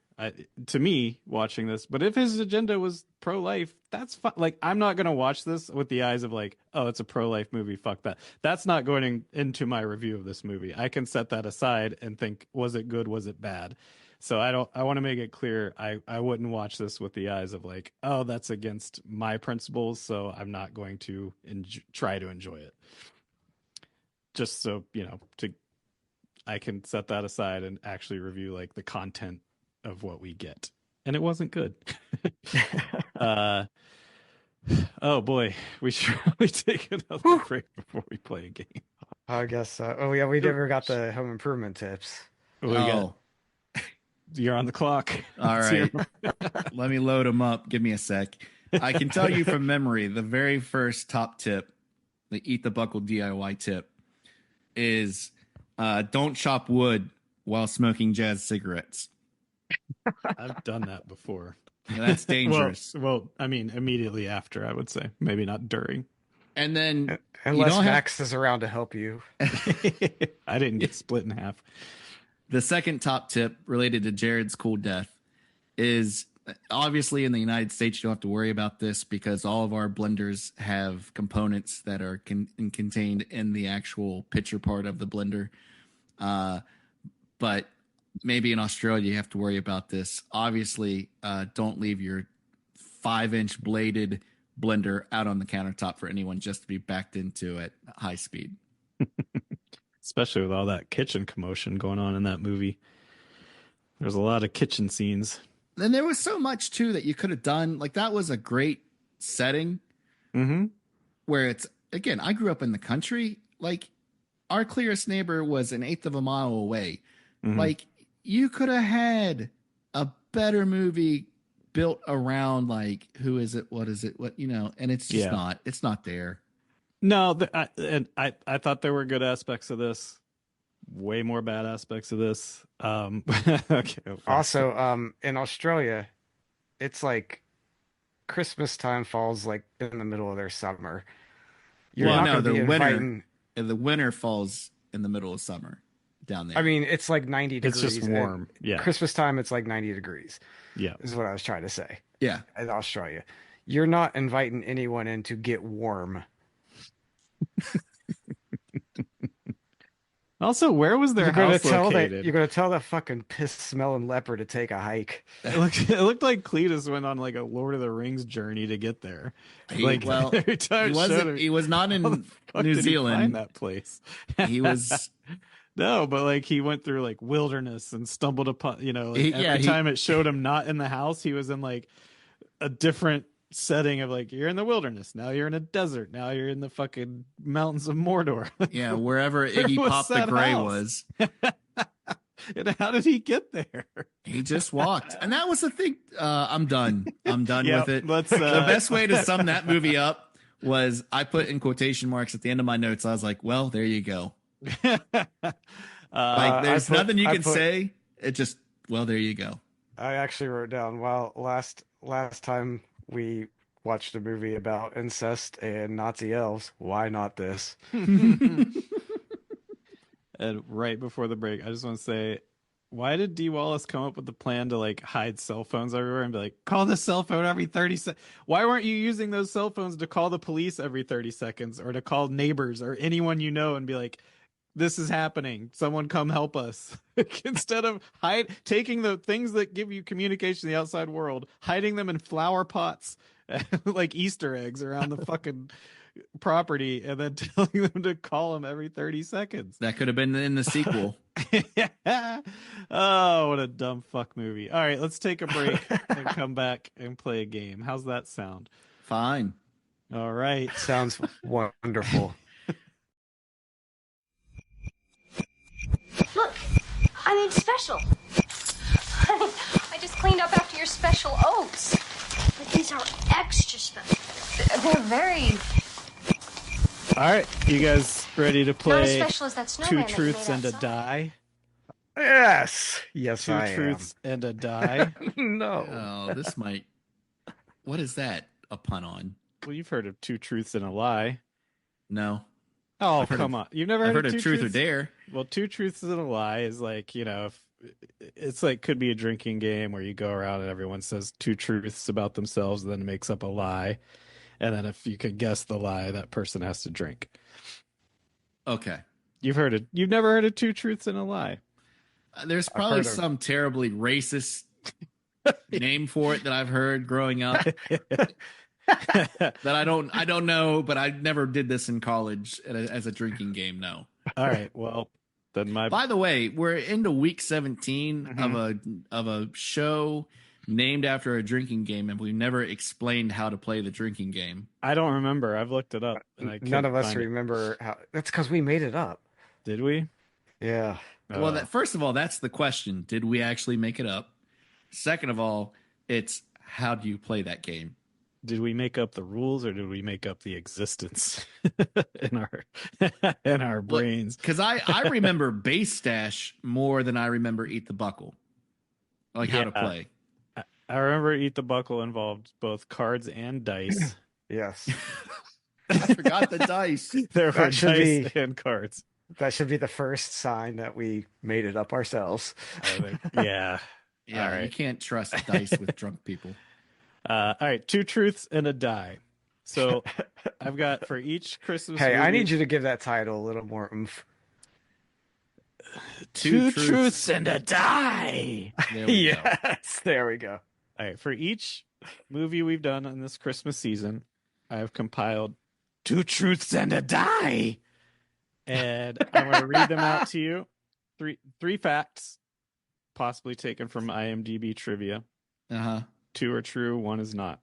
to me watching this, but if his agenda was pro-life, that's fine. Like, I'm not gonna watch this with the eyes of like, oh, it's a pro-life movie. Fuck that. That's not going into my review of this movie. I can set that aside and think, was it good? Was it bad? So I want to make it clear, I wouldn't watch this with the eyes of like, oh, that's against my principles, so I'm not going to try to enjoy it. Just so, you know, I can set that aside and actually review like the content of what we get. And it wasn't good. Oh boy, we should probably take another break before we play a game.
I guess so. Oh yeah, we never got the home improvement tips.
You're on the clock.
All right. Let me load them up. Give me a sec. I can tell you from memory, the very first top tip, the Eat the Buckle DIY tip, is don't chop wood while smoking jazz cigarettes.
I've done that before.
Yeah, that's dangerous.
Well, I mean, immediately after, I would say. Maybe not during.
And then...
Unless Max is around to help you.
I didn't get split in half.
The second top tip related to Jared's cool death is, obviously in the United States, you don't have to worry about this because all of our blenders have components that are contained in the actual pitcher part of the blender. But maybe in Australia, you have to worry about this. Obviously, don't leave your 5-inch bladed blender out on the countertop for anyone just to be backed into at high speed.
Especially with all that kitchen commotion going on in that movie. There's a lot of kitchen scenes.
And there was so much, too, that you could have done. Like, that was a great setting.
Mm-hmm.
Where it's, again, I grew up in the country. Like, our clearest neighbor was an eighth of a mile away. Mm-hmm. Like, you could have had a better movie built around, like, who is it? What is it? What, you know, and it's just not. It's not there.
No, I thought there were good aspects of this. Way more bad aspects of this. Okay.
Also, in Australia, it's like Christmas time falls like in the middle of their summer.
The winter falls in the middle of summer down there.
I mean, it's like 90 degrees.
It's just warm. Yeah.
Christmas time, it's like 90 degrees.
Yeah.
Is what I was trying to say.
Yeah.
In Australia. You're not inviting anyone in to get warm.
Also, where was their house located?
You're going to tell that fuking piss-smelling leper to take a hike.
It looked like Cletus went on like a Lord of the Rings journey to get there.
He was not in New Zealand.
Find that place.
He was...
No, but like he went through like wilderness and stumbled upon, you know, like every time it showed him not in the house, he was in like a different setting of like, you're in the wilderness. Now you're in a desert. Now you're in the fucking mountains of Mordor.
Yeah, wherever Iggy Pop the Grey was.
And how did he get there?
He just walked. And that was the thing. I'm done. I'm done with it.
Let's,
the best way to sum that movie up was I put in quotation marks at the end of my notes. I was like, well, there you go. Like there's nothing you can say. It just, well, there you go.
I actually wrote down, well, last time we watched a movie about incest and Nazi elves, why not this?
And right before the break, I just want to say Why did D. Wallace come up with the plan to like hide cell phones everywhere and be like, call this cell phone every 30 seconds? Why weren't you using those cell phones to call the police every 30 seconds or to call neighbors or anyone you know and be like, this is happening. Someone come help us. Instead of taking the things that give you communication in the outside world, hiding them in flower pots like Easter eggs around the fucking property and then telling them to call them every 30 seconds.
That could have been in the sequel.
Oh, what a dumb fuck movie. All right, let's take a break and come back and play a game. How's that sound?
Fine.
All right.
Sounds wonderful.
Look, I made special.
Honey, I just cleaned up after your special oats.
But these are extra special.
They're very...
All right, you guys ready to play
Not as special as that snowman
Two
that you
Truths
made
and a
outside.
Die?
Yes,
Two
I
Truths and a Die?
am. No.
Oh, this might. What is that a pun on?
Well, you've heard of Two Truths and a Lie.
No.
Oh,
I've heard
come
of-
on. You've never
I've
heard
heard
of
of
Two
Truth or
Truths?
Dare.
Well, Two Truths and a Lie is like, if it's like could be a drinking game where you go around and everyone says two truths about themselves and then makes up a lie. And then if you can guess the lie, that person has to drink.
Okay.
You've never heard of Two Truths and a Lie.
There's
I've
probably
heard of-
some terribly racist name for it that I've heard growing up that I don't know, but I never did this in college as a drinking game. No.
All right. Well, then
By the way, we're into week 17
Mhm.
of a show named after a drinking game, and we've never explained how to play the drinking game.
I don't remember. I've looked it up. And I
None of
couldn't
us
find it.
remember how. That's because we made it up.
Did we?
Yeah.
Well, first of all, that's the question. Did we actually make it up? Second of all, it's how do you play that game?
Did we make up the rules or did we make up the existence in our brains?
Because I remember Base Stash more than I remember Eat the Buckle. Like how to play.
I remember Eat the Buckle involved both cards and dice.
Yes.
I forgot the dice.
There were
That should
dice
be-
and cards.
That should be the first sign that we made it up ourselves.
I think. Yeah.
Yeah,
All right.
you can't trust dice with drunk people.
All right. Two truths and a die. So I've got for each Christmas.
Hey, I
movie-
need you to give that title a little more oomph.
Two truths and a die.
There we go.
Yes, there we go.
All right. For each movie we've done in this Christmas season, I have compiled two truths and a die. And I'm going to read them out to you. Three facts, possibly taken from IMDb trivia.
Uh-huh.
Two are true, one is not.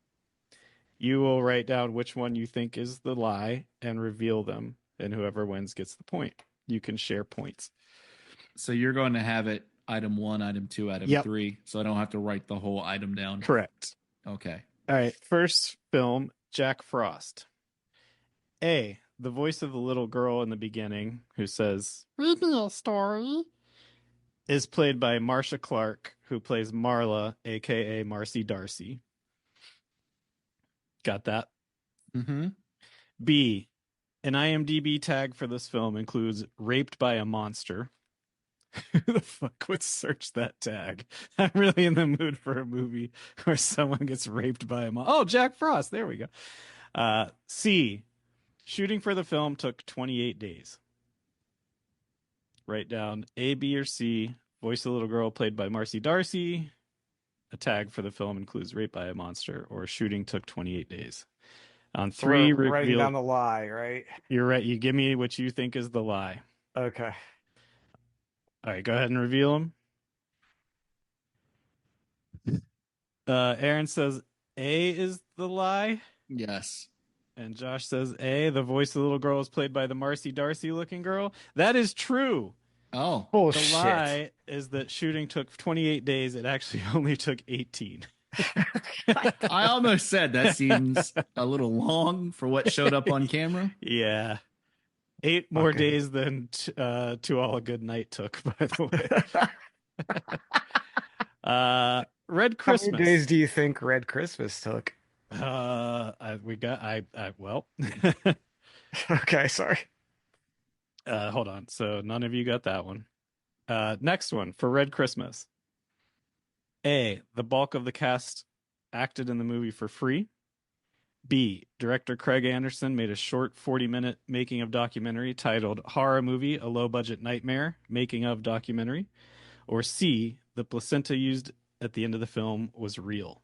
You will write down which one you think is the lie and reveal them, and whoever wins gets the point. You can share points.
So you're going to have it item 1, item 2, item
Yep.
3, so I don't have to write the whole item down.
Correct.
Okay.
All right. First film, Jack Frost. A, the voice of the little girl in the beginning who says, "Read me a story," is played by Marcia Clark, who plays Marla, aka Marcy Darcy. Got that?
Mm-hmm.
B, an IMDb tag for this film includes raped by a monster. Who the fuck would search that tag? I'm really in the mood for a movie where someone gets raped by a monster. Oh, Jack Frost. There we go. C, shooting for the film took 28 days. Write down A, B, or C. Voice of the little girl played by Marcy Darcy. A tag for the film includes rape by a monster, or shooting took 28 days. On 3,
We're writing
reveal.
down the lie, right?
You're right. You give me what you think is the lie.
Okay.
All right, go ahead and reveal them. Aaron says A is the lie,
Yes.
and Josh says A, the voice of the little girl is played by the Marcy Darcy looking girl. That is true.
Oh.
The
Bullshit.
lie is that shooting took 28 days. It actually only took 18.
I almost said that seems a little long for what showed up on camera.
Yeah. 8 more
Okay.
days than To All a Good Night took, by the way. Red
How
Christmas.
many days do you think Red Christmas took?
Well,
Okay, sorry.
hold on. So none of you got that one. Next one for Red Christmas. A, the bulk of the cast acted in the movie for free. B, director Craig Anderson made a short 40-minute making of documentary titled Horror Movie, A Low-Budget Nightmare, Making of Documentary. Or C, the placenta used at the end of the film was real.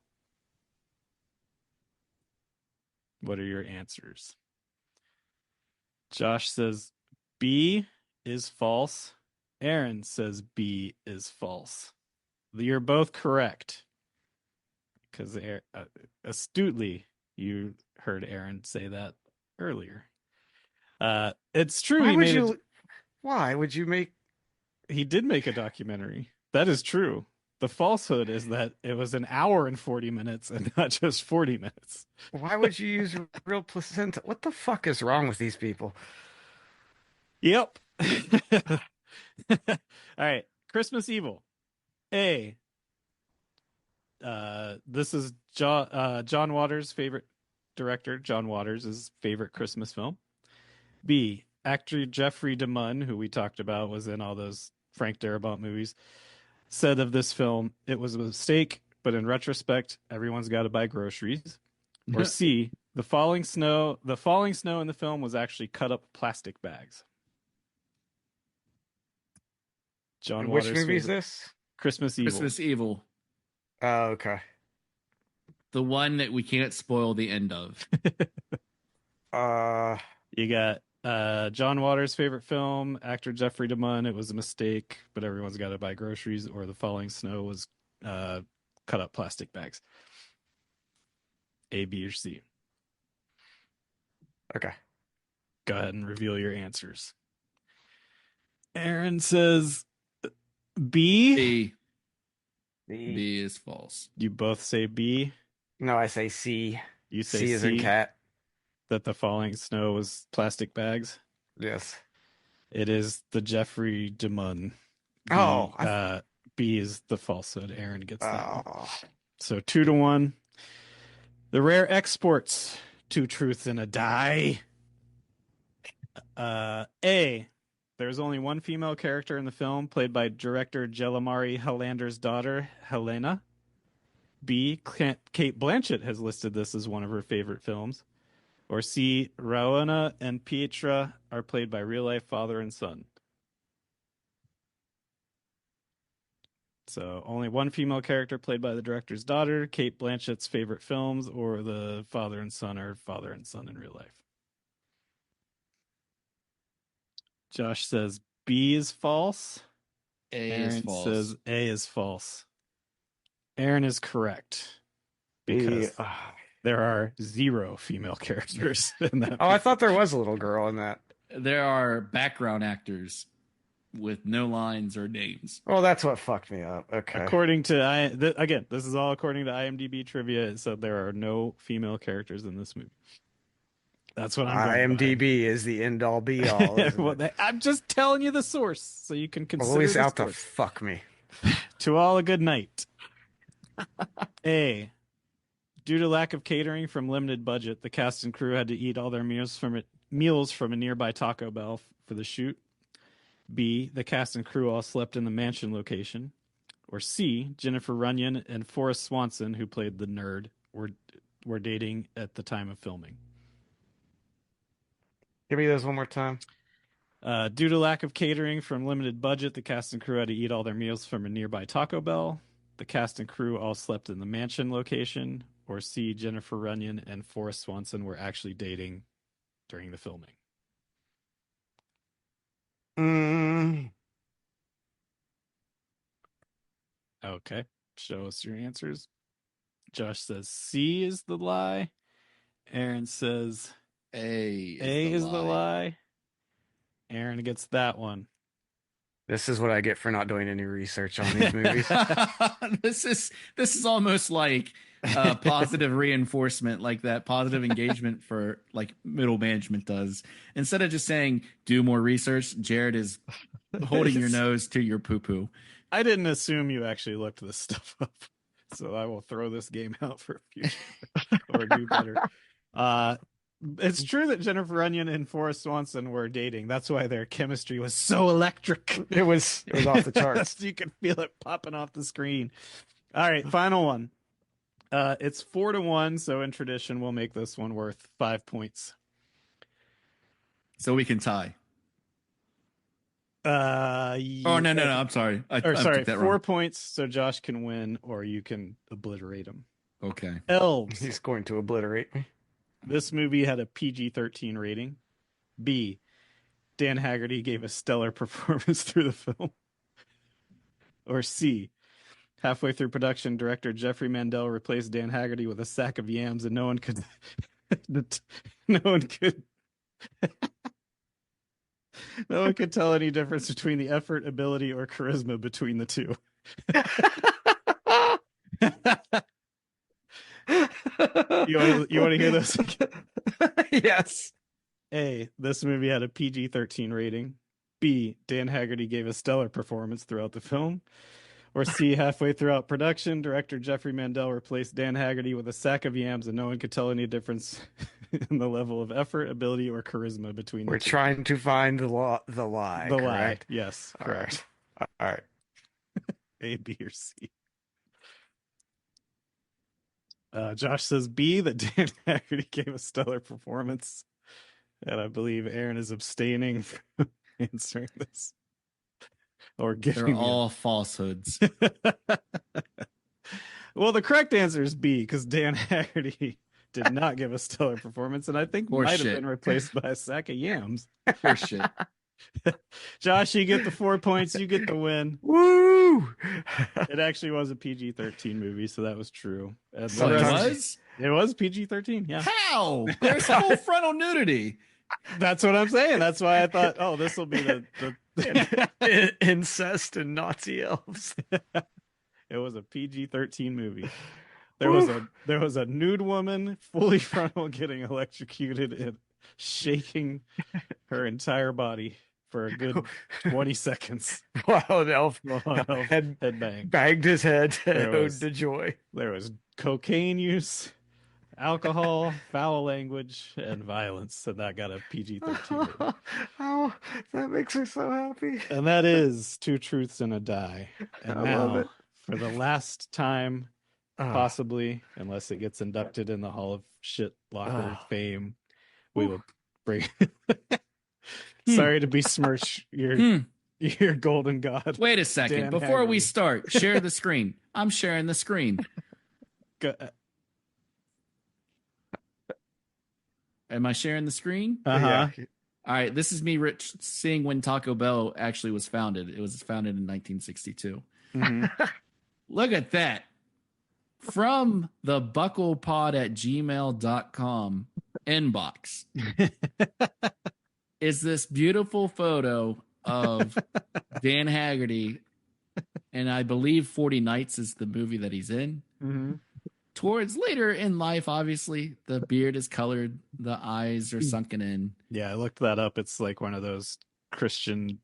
What are your answers? Josh says B is false. Aaron says B is false. You're both correct. Because astutely, you heard Aaron say that earlier. It's true.
Why would you make?
He did make a documentary. That is true. The falsehood is that it was an hour and 40 minutes and not just 40 minutes.
Why would you use real placenta? What the fuck is wrong with these people?
Yep. All right. Christmas Evil. A. This is John Waters' favorite director. John Waters' favorite Christmas film. B. Actor Jeffrey DeMunn, who we talked about, was in all those Frank Darabont movies, said of this film, it was a mistake, but in retrospect, everyone's got to buy groceries. Or C. The falling snow in the film was actually cut up plastic bags. John Waters'
which movie is this?
Christmas Evil.
Christmas Evil.
Oh, okay.
The one that we can't spoil the end of.
You got John Waters' favorite film, actor Jeffrey DeMunn, it was a mistake, but everyone's got to buy groceries, or the falling snow was cut up plastic bags. A, B, or C.
Okay.
Go ahead and reveal your answers. Aaron says B.
B. B is false.
You both say B.
No, I say C.
You say
C is in cat.
That the falling snow was plastic bags.
Yes.
It is the Jeffrey DeMunn. B is the falsehood. Aaron gets that one. So 2-1. The rare exports. 2 truths and a die. A. There's only one female character in the film, played by director Jelamari Helander's daughter, Helena. B. Kate Blanchett has listed this as one of her favorite films. Or C. Raona and Pietra are played by real-life father and son. So only one female character played by the director's daughter, Kate Blanchett's favorite films, or the father and son are father and son in real life. Josh says B is false. Aaron says A is false. Aaron is correct. Because there are 0 female characters in that.
I thought there was a little girl in that.
There are background actors with no lines or names.
Oh, that's what fucked me up. Okay.
According to again, this is all according to IMDb trivia. So there are no female characters in this movie. That's what I'm.
IMDb is the end all be all.
Well, I'm just telling you the source so you can consider.
Always out
source.
to fuck me.
To all a good night. A. Due to lack of catering from limited budget, the cast and crew had to eat all their meals from a nearby Taco Bell for the shoot. B. The cast and crew all slept in the mansion location. Or C. Jennifer Runyon and Forrest Swanson, who played the nerd, were dating at the time of filming.
Give me those one more time.
Due to lack of catering from limited budget, the cast and crew had to eat all their meals from a nearby Taco Bell. The cast and crew all slept in the mansion location. Or C, Jennifer Runyon and Forrest Swanson were actually dating during the filming. Okay, show us your answers. Josh says C is the lie. Aaron says
A
is the lie. Aaron gets that one.
This is what I get for not doing any research on these movies.
This is almost like positive reinforcement, like that positive engagement for like middle management does. Instead of just saying do more research, Jared is holding your nose to your poo poo.
I didn't assume you actually looked this stuff up, so I will throw this game out for future or do better. It's true that Jennifer Onion and Forrest Swanson were dating. That's why their chemistry was so electric.
It was off the charts.
You could feel it popping off the screen. All right, final one. It's 4-1, so in tradition, we'll make this one worth 5 points.
So we can tie.
Yeah.
Oh, no. I'm sorry. I
sorry,
took that
4
wrong.
points, so Josh can win, or you can obliterate him.
Okay.
Elves.
He's going to obliterate me.
This movie had a PG-13 rating. B. Dan Haggerty gave a stellar performance through the film. Or C. Halfway through production, director Jeffrey Mandel replaced Dan Haggerty with a sack of yams, and no one could tell any difference between the effort, ability, or charisma between the two. You want to hear this?
Yes.
A. This movie had a PG-13 rating. B. Dan Haggerty gave a stellar performance throughout the film. Or C. Halfway throughout production, director Jeffrey Mandel replaced Dan Haggerty with a sack of yams, and no one could tell any difference in the level of effort, ability, or charisma between
We're
the two.
trying to find the lie.
The lie.
Correct?
Yes,
All
correct.
right. All right.
A, B, or C. Josh says B, that Dan Haggerty gave a stellar performance. And I believe Aaron is abstaining from answering this. Or giving
They're all falsehoods.
Well, the correct answer is B, because Dan Haggerty did not give a stellar performance, and I think might have been replaced by a sack of yams.
For shit.
Josh, you get the 4 points. You get the win.
Woo!
It actually was a PG-13 movie, so that was true. And
So it was?
It was PG-13, yeah.
How? There's full frontal nudity.
That's what I'm saying. That's why I thought, oh, this will be the
Incest and Nazi elves.
It was a PG-13 movie. There was a nude woman fully frontal getting electrocuted and shaking her entire body for a good 20 seconds.
While an elf
Head bang.
banged his head and
There
owed
was-
the joy.
There was cocaine use, alcohol, foul language, and violence, and that got a PG-13 rating.
Oh, that makes me so happy.
And that is Two Truths and a Die. And
I
now,
love it.
for the last time, possibly, unless it gets inducted in the Hall of Shit Locker Fame, we will bring. Sorry to besmirch your golden god.
Wait a second.
Dan
Before
Haggerty.
we start, share the screen. I'm sharing the screen. Am I sharing the screen?
Uh-huh.
Yeah.
All right. This is me, Rich, seeing when Taco Bell actually was founded. It was founded in 1962.
Mhm.
Look at that. From the bucklepod@gmail.com inbox is this beautiful photo of Dan Haggerty, and I believe 40 Nights is the movie that he's in.
Mhm.
Towards later in life, obviously, the beard is colored, the eyes are sunken in.
Yeah, I looked that up. It's like one of those Christian,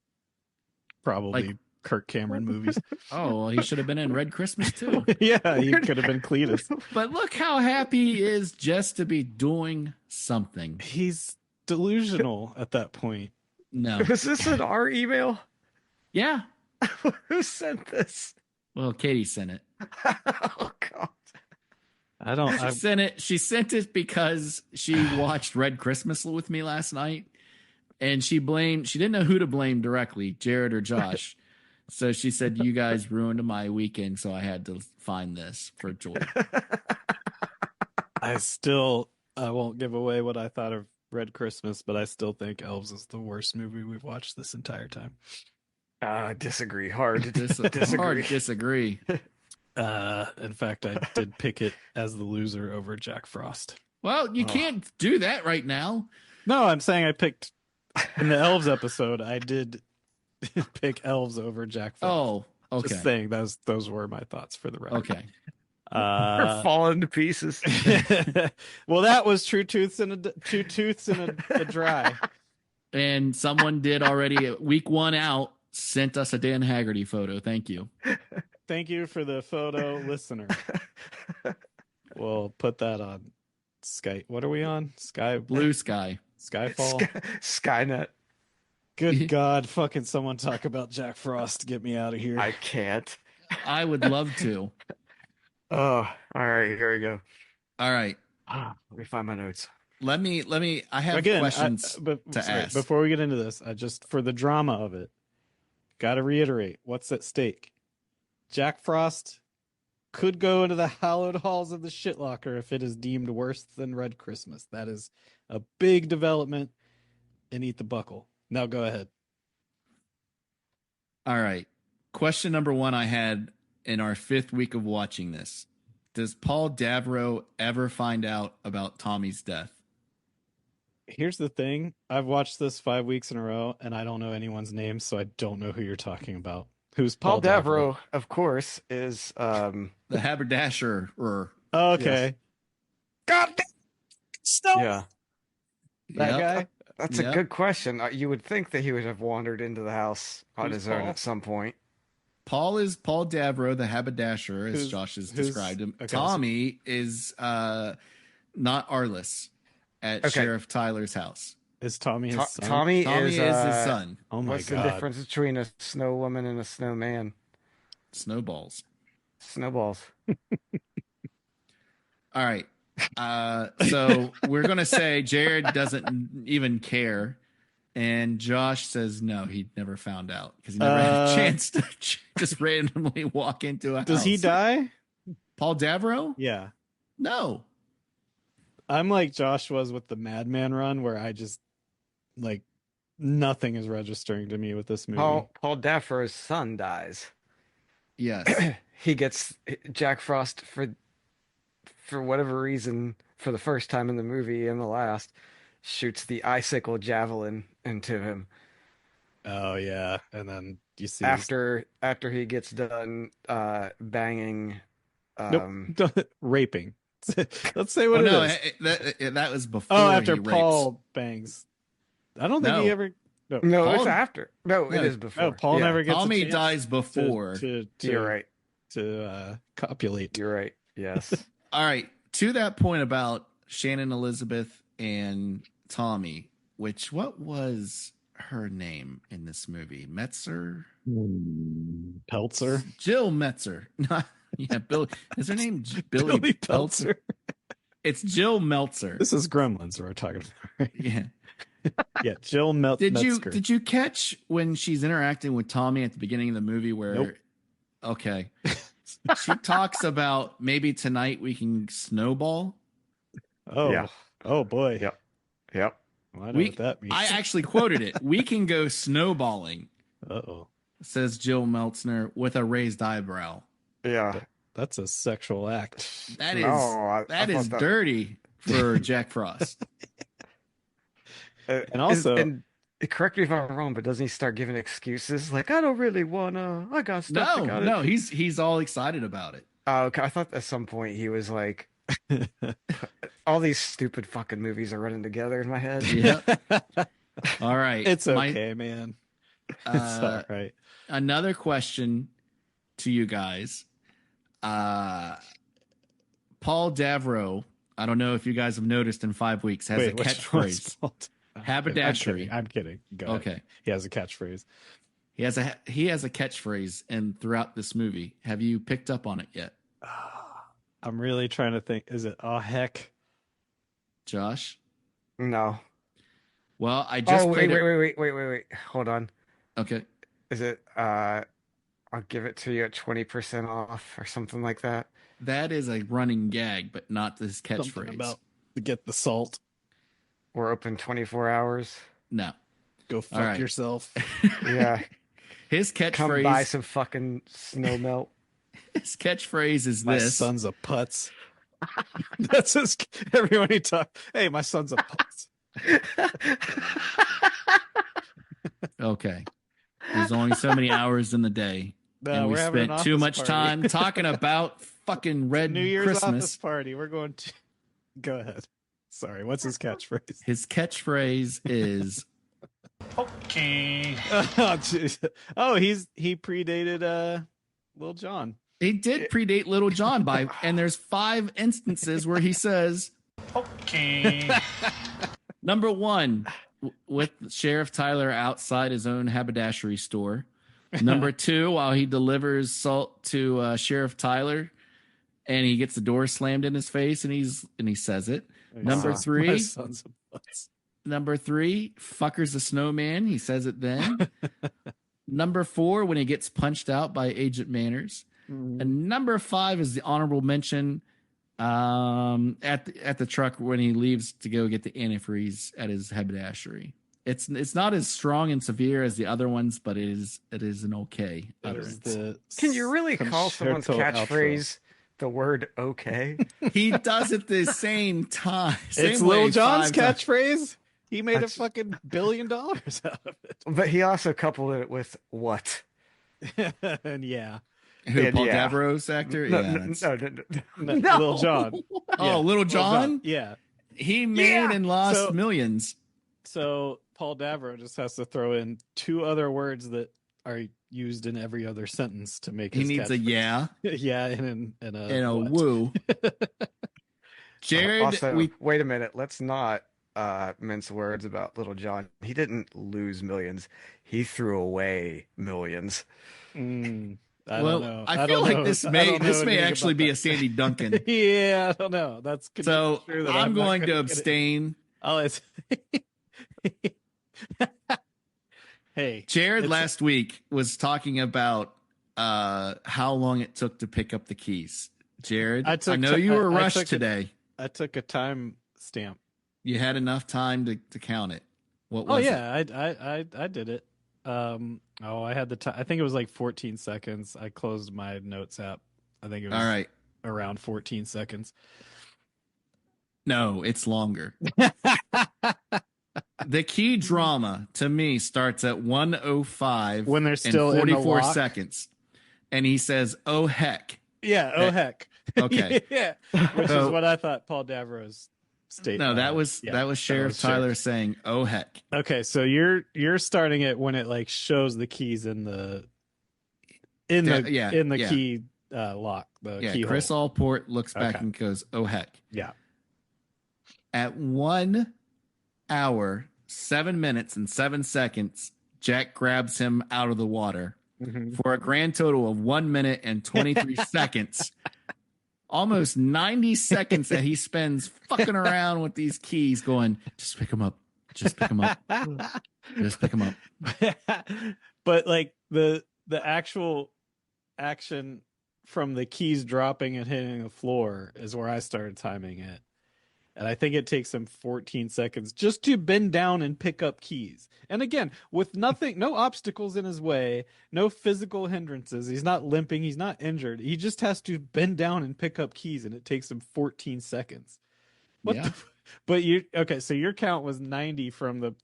probably
Like-
Kirk Cameron movies.
Oh, well, he should have been in Red Christmas too.
Yeah, he could have been Cletus.
But look how happy he is just to be doing something.
He's delusional at that point.
No.
Was this in our email?
Yeah.
Who sent this?
Well, Katie sent it.
Oh, God.
I don't.
She sent it because she watched Red Christmas with me last night, and she didn't know who to blame directly, Jared or Josh. So she said, "You guys ruined my weekend, so I had to find this for Joy."
I won't give away what I thought of Red Christmas, but I still think Elves is the worst movie we've watched this entire time.
Disagree. Hard to
Disagree. Hard to disagree.
In fact, I did pick it as the loser over Jack Frost.
Well, you can't do that right now.
No, I'm saying I picked in the Elves episode. I did pick Elves over Jack Frost.
Oh, okay.
Just saying those were my thoughts for the record.
Okay.
We're falling to pieces.
Well, that was Two Tooths and a Dry.
And someone did already week 1 out sent us a Dan Haggerty photo. Thank you.
Thank you for the photo, listener. We'll put that on Sky. What are we on?
Blue Sky.
Skyfall.
Skynet.
Good God! Fucking someone talk about Jack Frost. Get me out of here.
I can't.
I would love to.
Oh, all right. Here we go.
All right.
Let me find my notes.
Let me. I have questions to ask.
Before we get into this, I just, for the drama of it, got to reiterate what's at stake. Jack Frost could go into the hallowed halls of the shitlocker if it is deemed worse than Red Christmas. That is a big development in Eat the Buckle. Now go ahead.
All right. Question number 1 I had in our 5th week of watching this. Does Paul Davro ever find out about Tommy's death?
Here's the thing. I've watched this 5 weeks in a row, and I don't know anyone's name, so I don't know who you're talking about. Who's Paul
Davro, of course, is
the haberdasher.
Oh, okay.
Yes.
God damn. Snow.
Yeah.
That guy?
That's a good question. You would think that he would have wandered into the house on his own at some point.
Paul is Paul Davro, the haberdasher, as Josh has described him. Okay, Tommy is not Arliss at Sheriff Tyler's house.
Is Tommy his son?
Tommy is
his son.
Oh my
What's
God.
the difference between a snow woman and a snowman?
Snowballs.
Snowballs.
All right. So we're going to say Jared doesn't even care. And Josh says no, he never found out because he never had a chance to just randomly walk into a house.
Does he die?
Paul Davro?
Yeah.
No.
I'm like Josh was with the Madman run, where I just, like, nothing is registering to me with this movie.
Paul Davro's son dies.
Yes.
He gets Jack Frost for whatever reason, for the first time in the movie and the last, shoots the icicle javelin into him.
Oh yeah, and then you see
after he gets done banging,
raping. Let's say what it is.
That was before.
Oh, after Paul bangs. I don't think he ever.
No,
Paul,
it's after. No, it is before.
No, Paul never gets.
Tommy dies before.
You're right.
To copulate.
You're right. Yes.
All right. To that point about Shannon Elizabeth and Tommy, what was her name in this movie? Metzer?
Peltzer?
Jill Metzer. Yeah, Bill. Is her name Billy
Peltzer?
It's Jill Meltzer.
This is Gremlins we're talking about. Right?
Yeah.
Yeah, Jill Metzger.
Did you catch when she's interacting with Tommy at the beginning of the movie where
Nope.
Okay. She talks about maybe tonight we can snowball.
Oh.
Yeah.
Oh boy.
Yep.
Well, I know what that means.
I actually quoted it. We can go snowballing.
Uh-oh.
Says Jill Meltzner with a raised eyebrow.
Yeah.
That's a sexual act.
That is dirty for Jack Frost.
And also,
and correct me if I'm wrong, but doesn't he start giving excuses like, I don't really wanna, I got stuff.
No, he's all excited about it.
Oh, okay. I thought at some point he was like, all these stupid fucking movies are running together in my head.
Yeah. All right.
It's okay, man. It's all right.
Another question to you guys. Paul Davro, I don't know if you guys have noticed in 5 weeks, has a catchphrase. Haberdashery.
I'm kidding. Go ahead.
Okay.
He has a catchphrase.
He has a catchphrase and throughout this movie. Have you picked up on it yet?
I'm really trying to think. Is it oh heck?
Josh?
No.
Well, I just
wait. Hold on.
Okay.
Is it I'll give it to you at 20% off or something like that?
That is a running gag, but not this catchphrase.
Something about to get the salt.
We're open 24 hours.
No.
Go fuck yourself.
Yeah.
His catchphrase.
Come buy some fucking snow melt.
His catchphrase is
my
this.
Son's a putz. That's his. Everyone he talk. Hey, my son's a putz.
Okay. There's only so many hours in the day. And we spent too much time talking about fucking Red
New Year's
Christmas.
office party. We're going to go ahead. Sorry, what's his catchphrase?
His catchphrase is
okay. Oh, he predated Lil Jon.
He did predate Little John and there's 5 instances where he says
Okay.
Number one, with Sheriff Tyler outside his own haberdashery store. Number two, while he delivers salt to Sheriff Tyler, and he gets the door slammed in his face, and he says it. Number three, fuckers the snowman. He says it then. Number four, when he gets punched out by Agent Manners. And number five is the honorable mention at the truck when he leaves to go get the antifreeze at his haberdashery. It's not as strong and severe as the other ones, but it is an okay utterance.
Can you really call someone's catchphrase the word okay?
He does it the same time.
It's Lil Jon's catchphrase. He made a fucking $1 billion out of it.
But he also coupled it with what?
And yeah.
Who, Paul Davro's actor?
No.
Lil Jon.
Oh, Little John?
Yeah.
He made and lost millions.
So Paul Davro just has to throw in two other words that are used in every other sentence to make his
He needs a
catchphrase.
yeah.
and
a
what?
woo. Jared,
also, wait a minute. Let's not mince words about Little John. He didn't lose millions. He threw away millions.
I don't know.
I feel like this may actually be a Sandy Duncan.
Yeah, I don't know.
So I'm going to abstain.
Hey,
Jared last week was talking about how long it took to pick up the keys. Jared, I know you were rushed today.
I took a time stamp.
You had enough time to count it. What was it?
I did it. I had the time. I think it was like 14 seconds. I closed my notes app. I think it was
all right
around 14 seconds.
No, it's longer. The key drama to me starts at 1:05
when they're still
in 44
in the lock.
seconds, and he says, "Oh heck."
Yeah. Oh heck.
Okay.
Yeah. Which is what I thought Paul Davro's statement.
No, that was Sheriff Tyler saying, "Oh heck."
Okay, so you're starting it when it like shows the keys in the key lock. Keyhole.
Chris Allport looks back and goes, "Oh heck."
Yeah.
At 1 hour, 7 minutes, and 7 seconds, Jack grabs him out of the water for a grand total of 1 minute and 23 seconds. Almost 90 seconds that he spends fucking around with these keys going, just pick them up. Just pick them up. Just pick them up.
But like the actual action from the keys dropping and hitting the floor is where I started timing it. And I think it takes him 14 seconds just to bend down and pick up keys. And again, with no obstacles in his way, no physical hindrances. He's not limping. He's not injured. He just has to bend down and pick up keys, and it takes him 14 seconds. So your count was 90 from the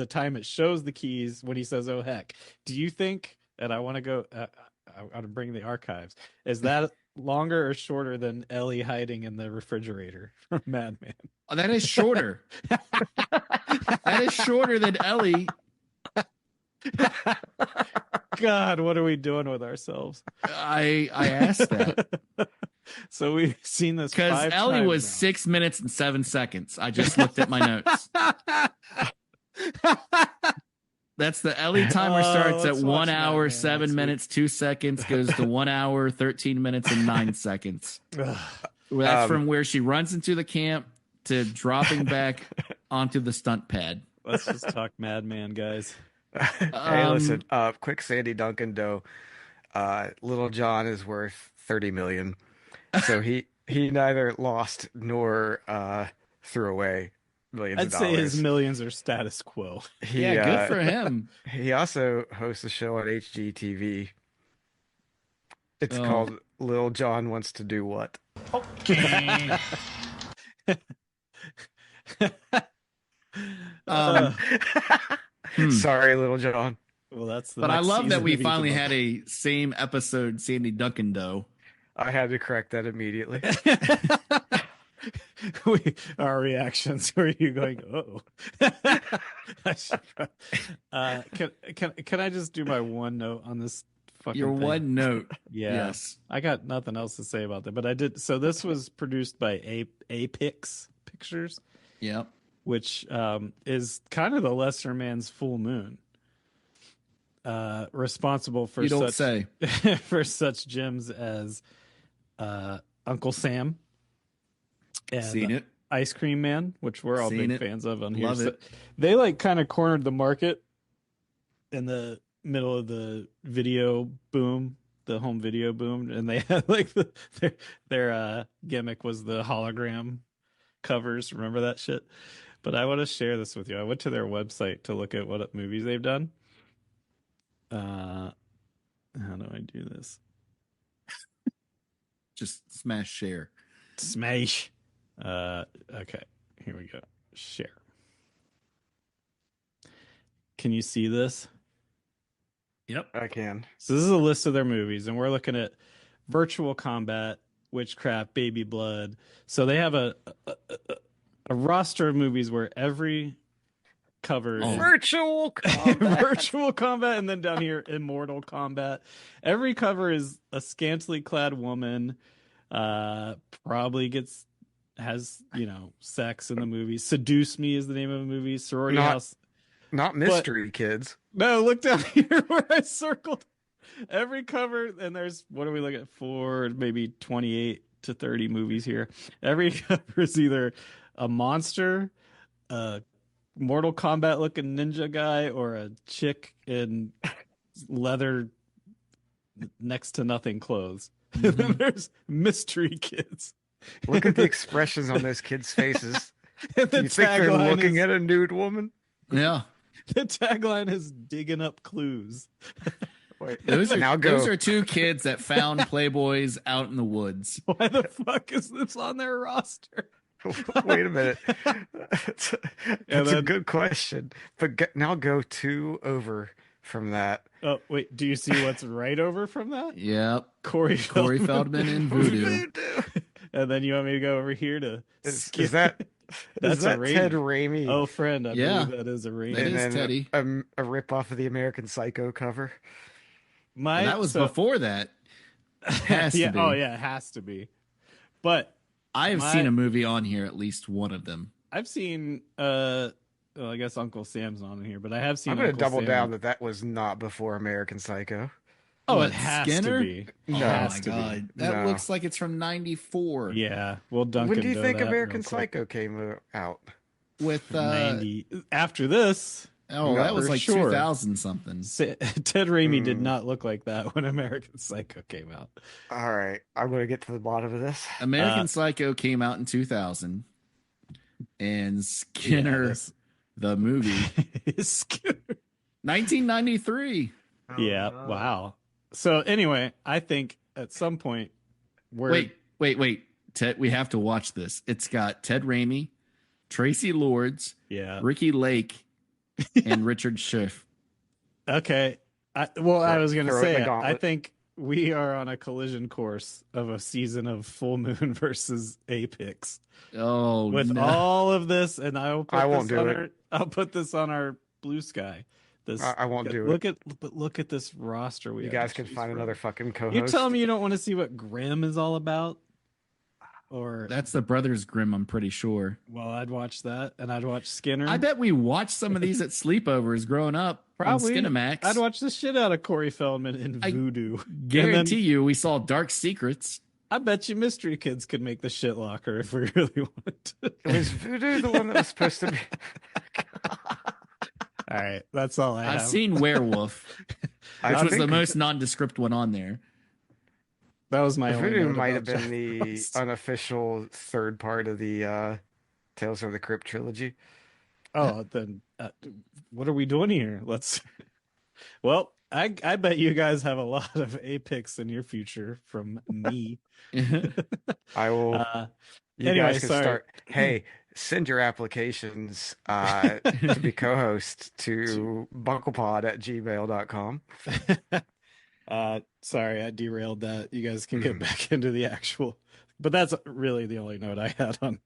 time it shows the keys when he says, "Oh heck." Do you think? And I want to go. I want to bring the archives. Is that longer or shorter than Ellie hiding in the refrigerator from Mad Men?
Oh, that is shorter. That is shorter than Ellie.
God, what are we doing with ourselves?
I asked that.
So we've seen this
because Ellie was 6 minutes and 7 seconds. I just looked at my notes. That's the Ellie timer starts at 1 hour, 7 minutes, 2 seconds, goes to 1 hour, 13 minutes, and 9 seconds. That's from where she runs into the camp to dropping back onto the stunt pad.
Let's just talk Madman, guys.
Hey, listen, quick Sandy Duncan though. Little John is worth 30 million. So he neither lost nor threw away millions of dollars.
I'd say his millions are status quo.
Good for him.
He also hosts a show on HGTV. It's called Lil John Wants to Do What.
Okay.
Sorry, Little John.
Well, that's
but I love that we finally had a same episode Sandy Duncan though.
I had to correct that immediately.
Our reactions were you going, can I just do my one note on this fucking
Your
thing.
one note.
Yeah.
Yes.
I got nothing else to say about that, but I did. So this was produced by Apix Pictures,
Yep.
which is kind of the lesser man's Full Moon. Responsible for
You don't
such
say.
for such gems as Uncle Sam and
Seen it.
Ice Cream Man, which we're all
Seen
big
it.
fans of on here.
Love it.
They like kind of cornered the market in the middle of the video boom, the home video boom, and they had like their gimmick was the hologram covers. Remember that shit? But I want to share this with you. I went to their website to look at what movies they've done. How do I do this?
Just smash share.
Smash. Okay, here we go. Share. Can you see this?
Yep.
I can.
So this is a list of their movies, and we're looking at Virtual Combat, Witchcraft, Baby Blood. So they have a roster of movies where every cover is
Virtual Combat.
Virtual Combat, and then down here, Immortal Combat. Every cover is a scantily clad woman, probably has sex in the movie. Seduce Me is the name of a movie. Sorority House.
Not Mystery Kids.
No, look down here where I circled every cover, and there's, what are we looking at, for maybe 28 to 30 movies here. Every cover is either a monster, a Mortal Kombat looking ninja guy, or a chick in leather next to nothing clothes. And then there's Mystery Kids.
Look at the expressions on those kids' faces.
And
Do you think they're looking at a nude woman?
Yeah.
The tagline is digging up clues.
Wait,
Those
now go.
are two kids that found Playboys out in the woods.
Why the fuck is this on their roster?
Wait a minute. That's a good question. But now go two over from that.
Oh, wait. Do you see what's right over from that?
Yep.
Corey
Feldman in Voodoo.
And then you want me to go over here to
Is
skip?
that
That's
is that
a
Ted
Raimi.
Raimi?
Oh, friend. I
Yeah.
believe that is a Raimi.
That
And
is
then
Teddy.
A rip off of the American Psycho cover.
That was before that. Has to be.
Oh, yeah. It has to be. But
I have seen a movie on here, at least one of them.
I've seen, well, I guess Uncle Sam's on here, but I have seen
I'm going to
Uncle
double
Sam.
down that was not before American Psycho.
Oh,
What,
it has
Skinner?
to be.
No.
It
Oh
has
my
to be.
god. That
No.
looks like it's from 94.
Yeah. Well, Duncan,
When do you think
that
American
real quick.
Psycho came out?
With
90. After this,
oh, that was
for
like
sure.
2000 something.
Ted Raimi did not look like that when American Psycho came out.
All right, I'm going to get to the bottom of this.
American Psycho came out in 2000. And Skinner,
Yes.
the movie,
Skinner.
1993.
Yeah. Wow. So anyway, I think at some point we're
Wait. Ted, we have to watch this. It's got Ted Raimi, Tracy Lords,
yeah.
Ricky Lake, and Richard Schiff.
Okay. I was going to
Throw it in
say,
the
I
gauntlet.
think we are on a collision course of a season of Full Moon versus Apex.
Oh,
With
no.
all of this, and I won't
do it.
I'll put this on our blue sky. This
I won't do it.
Look at this roster we
You
have
guys
to
can
choose
find
from.
another fucking co-host.
You tell me you don't want to see what Grimm is all about? Or
That's the Brothers Grimm, I'm pretty sure.
well, I'd watch that, and I'd watch Skinner.
I bet we watched some of these at sleepovers growing up.
Probably.
On Skinamax.
I'd watch the shit out of Corey Feldman in Voodoo.
Guarantee you we saw Dark Secrets.
I bet you Mystery Kids could make the shit locker if we really wanted to.
Was Voodoo the one that was supposed to be?
All right, that's all I have.
I've seen Werewolf,
I
which was the
think
most nondescript one on there.
That was my only
Voodoo
note
might have
about
been
Jack
the
Frost.
unofficial third part of the Tales of the Crypt trilogy.
Oh, then what are we doing here? Let's. Well, I bet you guys have a lot of Apex in your future from me.
I will. You
anyway,
guys can
sorry.
start. Hey, send your applications to be co-hosts to bucklepod@gmail.com.
Sorry, I derailed that. You guys can get back into the actual. But that's really the only note I had on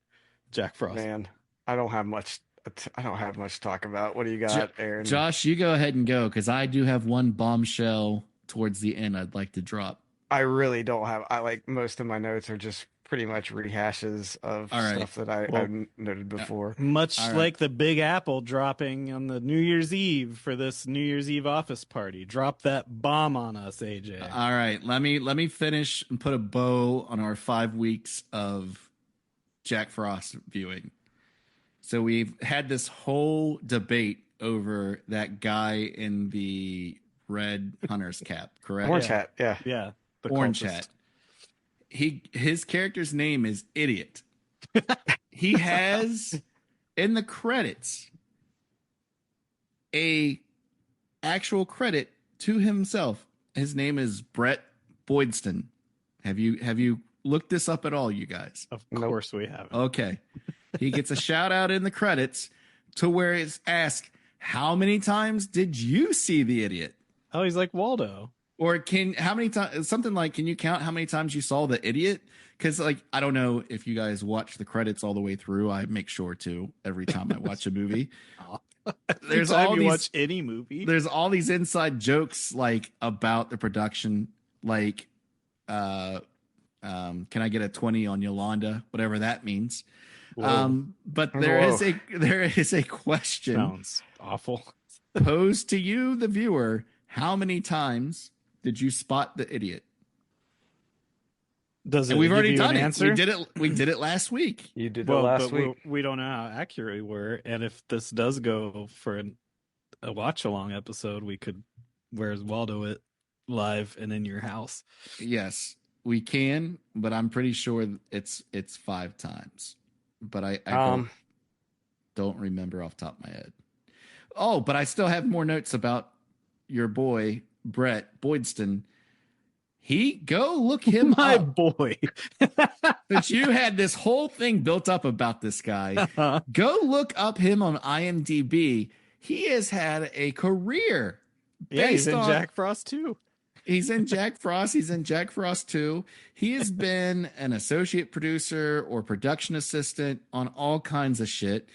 Jack Frost.
Man, I don't have much to talk about. What do you got, Aaron?
Josh, you go ahead and go because I do have one bombshell towards the end I'd like to drop?
I really don't have. I like most of my notes are just pretty much rehashes of
All right.
stuff that I've noted before.
Much
All right.
like the Big Apple dropping on the New Year's Eve for this New Year's Eve office party. Drop that bomb on us, AJ.
All right, let me finish and put a bow on our 5 weeks of Jack Frost viewing. So we've had this whole debate over that guy in the red hunter's cap, correct?
Orange hat, yeah.
Yeah. The
Orange
cultist.
hat. His character's name is Idiot. He has in the credits a actual credit to himself. His name is Brett Boydston. Have you looked this up at all, you guys?
Of course we haven't.
Okay. He gets a shout out in the credits to where it's asked, how many times did you see the idiot?
Oh, he's like Waldo.
Or how many times, something like, can you count how many times you saw the idiot? Because, like, I don't know if you guys watch the credits all the way through. I make sure to every time I watch a movie.
There's all you watch any movie.
There's all these inside jokes, like, about the production, like, can I get a 20 on Yolanda? Whatever that means. But there is a question.
Sounds awful.
Posed to you, the viewer. How many times did you spot the idiot? We've already done it.
Answer?
We did it last week.
You did it last week.
We don't know how accurate we were, and if this does go for a watch along episode, we could. Where's Waldo it live and in your house?
Yes, we can, but I'm pretty sure it's 5 times. But I don't remember off the top of my head. Oh, but I still have more notes about your boy Brett Boydston. Go look him
My
up.
boy.
Since you had this whole thing built up about this guy, go look up him on IMDb. He has had a career.
Yeah, he's in Jack Frost too.
He's in Jack Frost. He's in Jack Frost 2. He has been an associate producer or production assistant on all kinds of shit.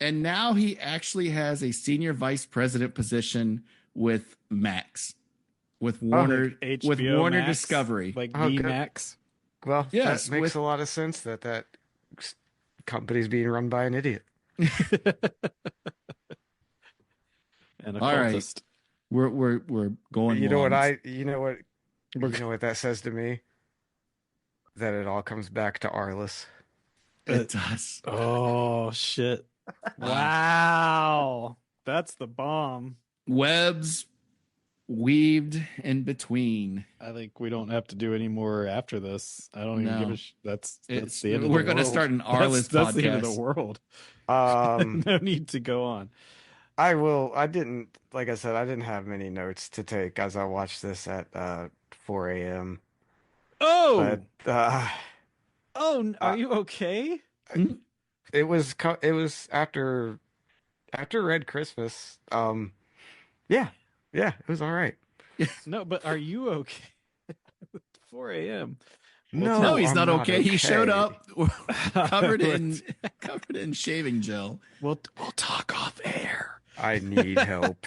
And now he actually has a senior vice president position with Max, with Warner,
HBO
with Warner
Max,
Discovery.
like
good.
Max.
Well,
yes,
that makes a lot of sense that company's being run by an idiot.
And a
All right.
cultist.
We're going.
You know what
longs.
what that says to me? That it all comes back to Arliss.
It does.
Oh shit! Wow, that's the bomb.
Webs weaved in between.
I think we don't have to do any more after this. I don't even give a that's the end of the world.
We're going to start an Arliss podcast.
That's the end of the world. No need to go on.
I didn't, like I said, I didn't have many notes to take as I watched this at 4 a.m.
Oh,
But,
are you okay?
it was after Red Christmas. Yeah, it was all right.
No, but are you okay? 4 a.m.
No, he's not okay. He showed up covered in shaving gel.
We'll talk off air.
I need help.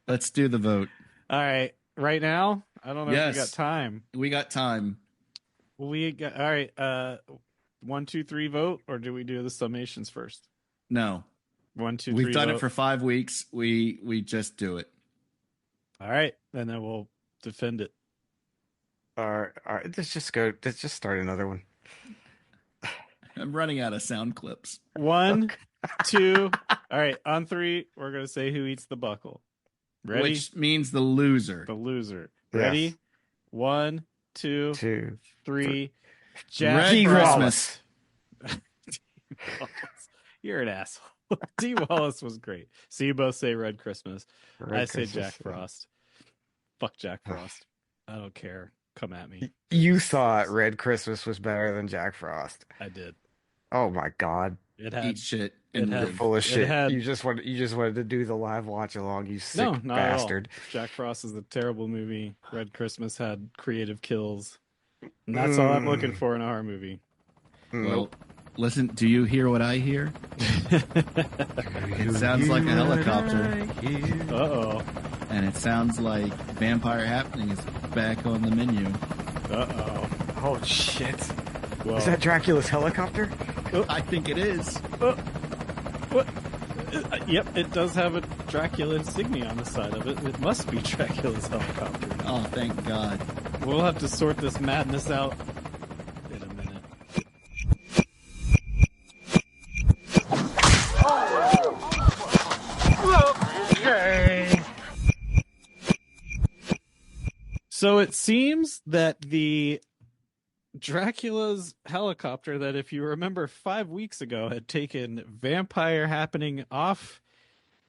Let's do the vote.
All right, right now. I don't know if we got time.
We got time.
All right. 1, 2, 3 vote, or do we do the summations first?
No.
1, 2, 3.
We've done
vote.
it for 5 weeks. We just do it.
All right, and then we'll defend it.
All right. Let's just start another one.
I'm running out of sound clips.
1, 2. All right, on 3, we're gonna say who eats the buckle. Ready?
Which means the loser.
The loser.
Yes.
Ready? 1, 2,
2,
3. Jack
Red
Frost.
Christmas.
You're an asshole. D. Wallace was great. So you both say Red Christmas. I say Jack Frost. Fuck Jack Frost. I don't care. Come at me.
You thought Red Christmas was better than Jack Frost.
I did.
Oh my God.
It had
Eat shit.
You're full of shit.
had-
You just wanted to do the live watch along, you sick
no, not
bastard.
at all. Jack Frost is a terrible movie. Red Christmas had creative kills. And that's all I'm looking for in a horror movie.
Well, listen, do you hear what I hear? It sounds like a helicopter.
Uh-oh.
And it sounds like Vampire Happening is back on the menu.
Uh-oh.
Oh, shit.
Whoa.
Is that Dracula's helicopter?
I think it is.
What? Yep, it does have a Dracula insignia on the side of it. It must be Dracula's helicopter.
Oh, thank God.
We'll have to sort this madness out in a minute.
Okay.
So it seems that the Dracula's helicopter that, if you remember 5 weeks ago, had taken Vampire Happening off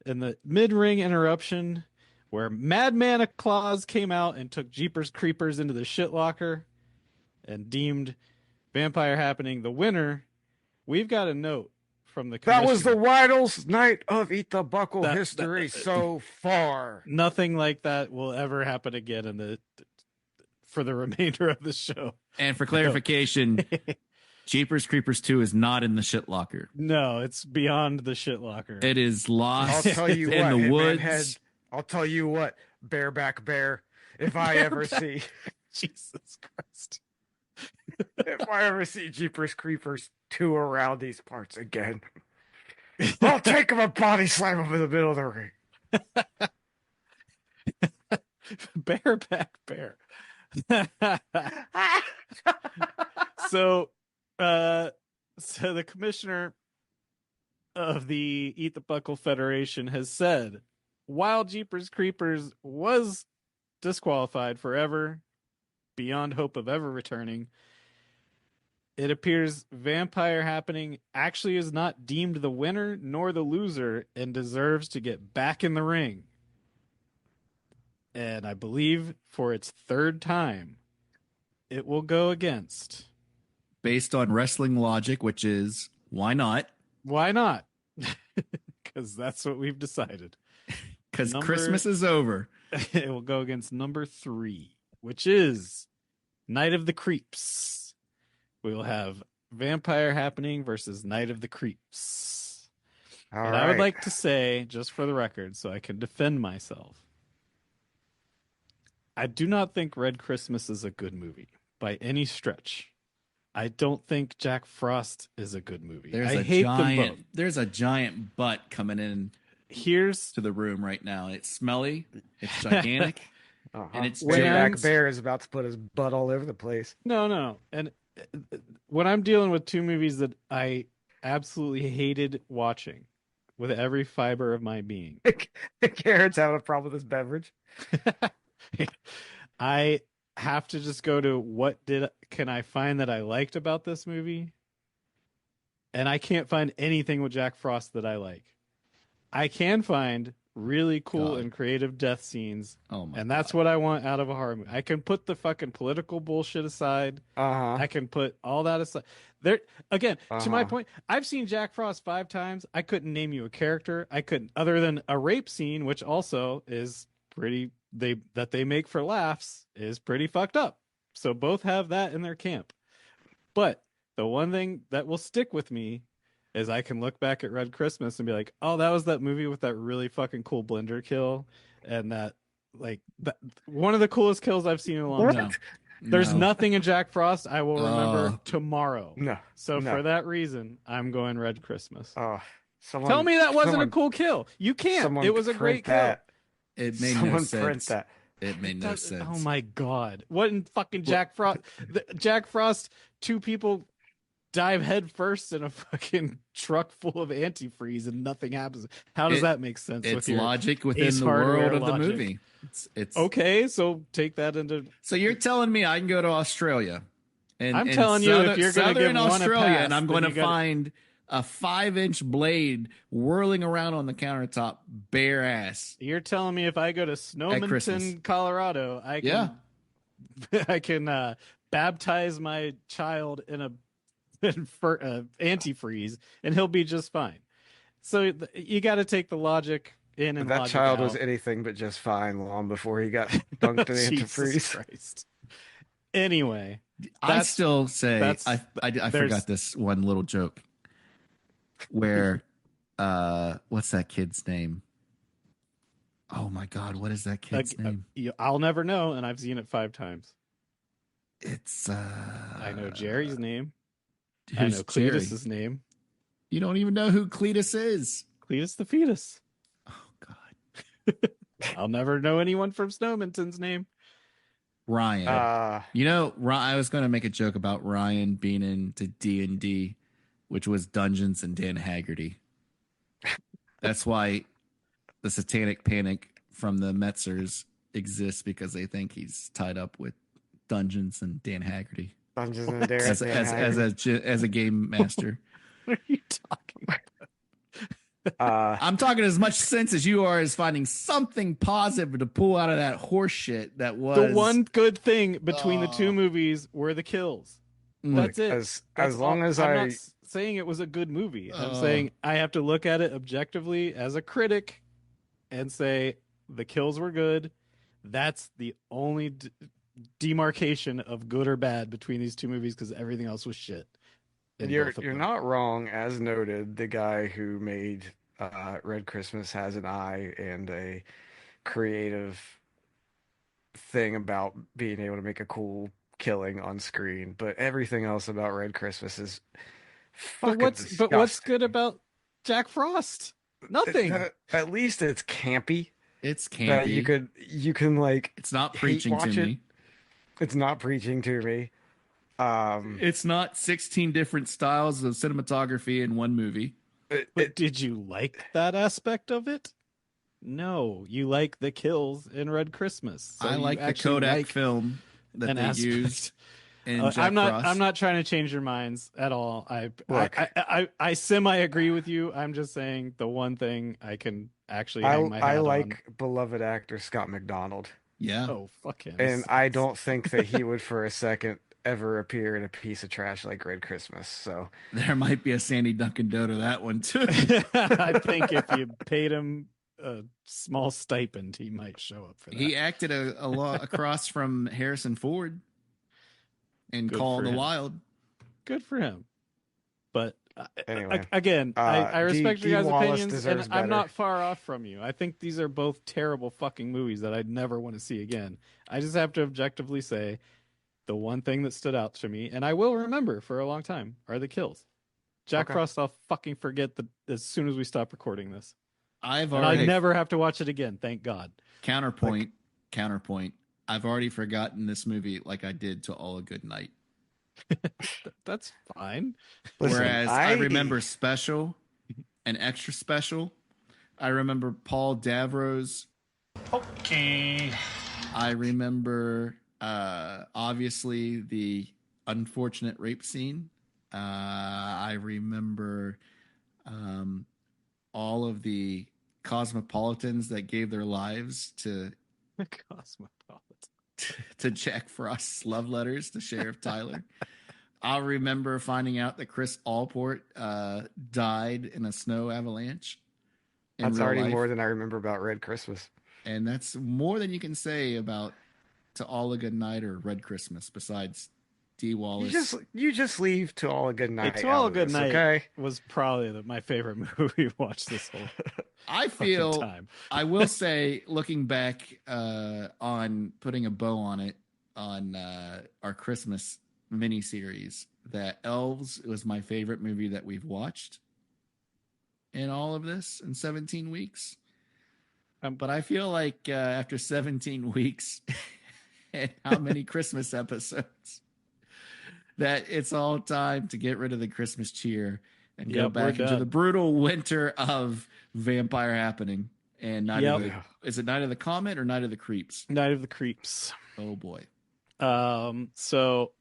in the mid-ring interruption where Madman Claus came out and took Jeepers Creepers into the shit locker and deemed Vampire Happening the winner. We've got a note from the commissioner.
That was the wildest night of Eat the Buckle history so far.
Nothing like that will ever happen again for the remainder of the show.
And for clarification, Jeepers Creepers 2 is not in the shit locker.
No, it's beyond the shit locker.
It is lost
I'll tell you
in
what,
the woods.
Head, I'll tell you what, bareback bear, if I ever see
Jesus Christ.
if I ever see Jeepers Creepers 2 around these parts again, I'll take him and body slam him in the middle of the ring.
Bareback bear. So the commissioner of the Eat the Buckle Federation has said, while Jeepers Creepers was disqualified forever, beyond hope of ever returning, it appears Vampire Happening actually is not deemed the winner nor the loser and deserves to get back in the ring. And I believe for its third time, it will go against.
Based on wrestling logic, which is, why not?
Why not? Because that's what we've decided.
Because Christmas is over.
It will go against number 3, which is Night of the Creeps. We will have Vampire Happening versus Night of the Creeps.
All
and
right.
I would like to say, just for the record, so I can defend myself, I do not think Red Christmas is a good movie by any stretch. I don't think Jack Frost is a good movie. I hate them both.
There's a giant butt coming in to the room right now. It's smelly. It's gigantic. And it's
Bareback Bear is about to put his butt all over the place.
No. And when I'm dealing with two movies that I absolutely hated watching with every fiber of my being.
Karen's having a problem with this beverage.
I have to just go to can I find that I liked about this movie? And I can't find anything with Jack Frost that I like. I can find really cool and creative death scenes. And that's what I want out of a horror movie. I can put the fucking political bullshit aside. I can put all that aside. There again, to my point, I've seen Jack Frost 5 times. I couldn't name you a character. I couldn't, other than a rape scene, which also is pretty that they make for laughs, is pretty fucked up. So both have that in their camp. But the one thing that will stick with me is I can look back at Red Christmas and be like, oh, that was that movie with that really fucking cool blender kill. And that one of the coolest kills I've seen in a long time. There's nothing in Jack Frost I will remember tomorrow.
No.
So for that reason, I'm going Red Christmas.
Tell
me that wasn't a cool kill. You can't. It was a great kill.
It made no sense. It made no sense.
Oh my God. What in fucking Jack Frost? Jack Frost, 2 people dive head first in a fucking truck full of antifreeze and nothing happens. How does that make sense?
It's logic within the world of the movie. It's
okay. So take that into.
So you're telling me I can go to Australia, and
I'm telling you, if you're going to give
Australia,
one a pass,
and I'm going to find a 5-inch blade whirling around on the countertop, bare ass.
You're telling me if I go to Snowminton, Colorado, I can baptize my child in a antifreeze and he'll be just fine. So you got to take the logic in and
that child
out.
was anything but just fine long before he got dunked in antifreeze.
Christ. Anyway,
I still say I forgot this one little joke where what's that kid's name? Oh my God, what is that kid's name?
I'll never know, and I've seen it 5 times.
It's
I know Jerry's name. I
who's
know
Jerry?
Cletus's name.
You don't even know who Cletus is.
Cletus the fetus.
Oh God.
I'll never know anyone from Snowminton's name.
Ryan. I was going to make a joke about Ryan being into D&D, which was Dungeons and Dan Haggerty. That's why the Satanic Panic from the Metzers exists, because they think he's tied up with Dungeons and Dan Haggerty.
Dungeons and Dan
as a game master.
What are you talking about?
I'm talking as much sense as you are as finding something positive to pull out of that horse shit that was
the one good thing between the 2 movies were the kills. That's it.
As long as
I'm not saying it was a good movie. I'm saying I have to look at it objectively as a critic and say the kills were good. That's the only demarcation of good or bad between these 2 movies, because everything else was shit.
You're not wrong. As noted, the guy who made Red Christmas has an eye and a creative thing about being able to make a cool killing on screen, but everything else about Red Christmas is fucking disgusting.
But what's good about Jack Frost? Nothing.
At least it's campy.
It's campy.
You can like.
It's not preaching to me.
It's not preaching to me.
It's not 16 different styles of cinematography in one movie.
But did you like that aspect of it? No, you like the kills in Red Christmas. So
I like the Kodak film that they used.
I'm not trying to change your minds at all. I semi agree with you. I'm just saying the one thing I can actually hang my hat on.
Beloved actor Scott McDonald.
Yeah.
Oh, fuck him.
And I don't think that he would for a second ever appear in a piece of trash like Red Christmas. So
there might be a Sandy Duncan Doe to that one too.
I think if you paid him a small stipend, he might show up for that.
He acted a lot across from Harrison Ford in Call of the Wild.
Good for him. But
anyway,
again, I respect your guys' opinions, and
better.
I'm not far off from you. I think these are both terrible fucking movies that I'd never want to see again. I just have to objectively say the one thing that stood out to me, and I will remember for a long time, are the kills. Jack Frost, I'll fucking forget as soon as we stop recording this. I never have to watch it again, thank God.
Counterpoint. I've already forgotten this movie like I did to All a Good Night.
That's fine.
Listen,
whereas I remember Special and Extra Special. I remember Paul Davro's.
Okay.
I remember obviously the unfortunate rape scene. I remember all of the cosmopolitans that gave their lives to Jack Frost's love letters to Sheriff Tyler. I'll remember finding out that Chris Allport died in a snow avalanche.
That's already more than I remember about Red Christmas.
And that's more than you can say about To All a Good Night or Red Christmas, besides D. Wallace.
You just leave To All a Good Night.
To All a Good Night was probably my favorite movie we watched this whole
I feel
time.
I will say, looking back on putting a bow on it on our Christmas miniseries, that Elves was my favorite movie that we've watched in all of this in 17 weeks. But I feel like after 17 weeks and how many Christmas episodes, that it's all time to get rid of the Christmas cheer and go back into the brutal winter of vampire happening. And is it Night of the Comet or Night of the Creeps?
Night of the Creeps.
Oh boy.
So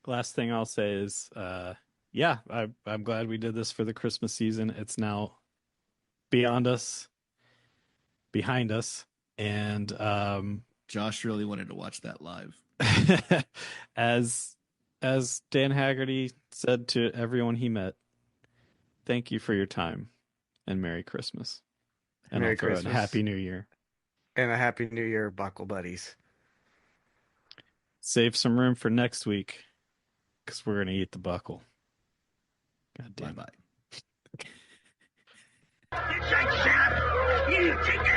last thing I'll say is, I'm glad we did this for the Christmas season. It's now behind us. And
Josh really wanted to watch that live.
As Dan Haggerty said to everyone he met, thank you for your time and Merry Christmas. And
Merry Christmas.
And Happy New Year.
And a Happy New Year, Buckle Buddies.
Save some room for next week, because we're going to eat the buckle. God damn.
Bye-bye.
You say shut up! You take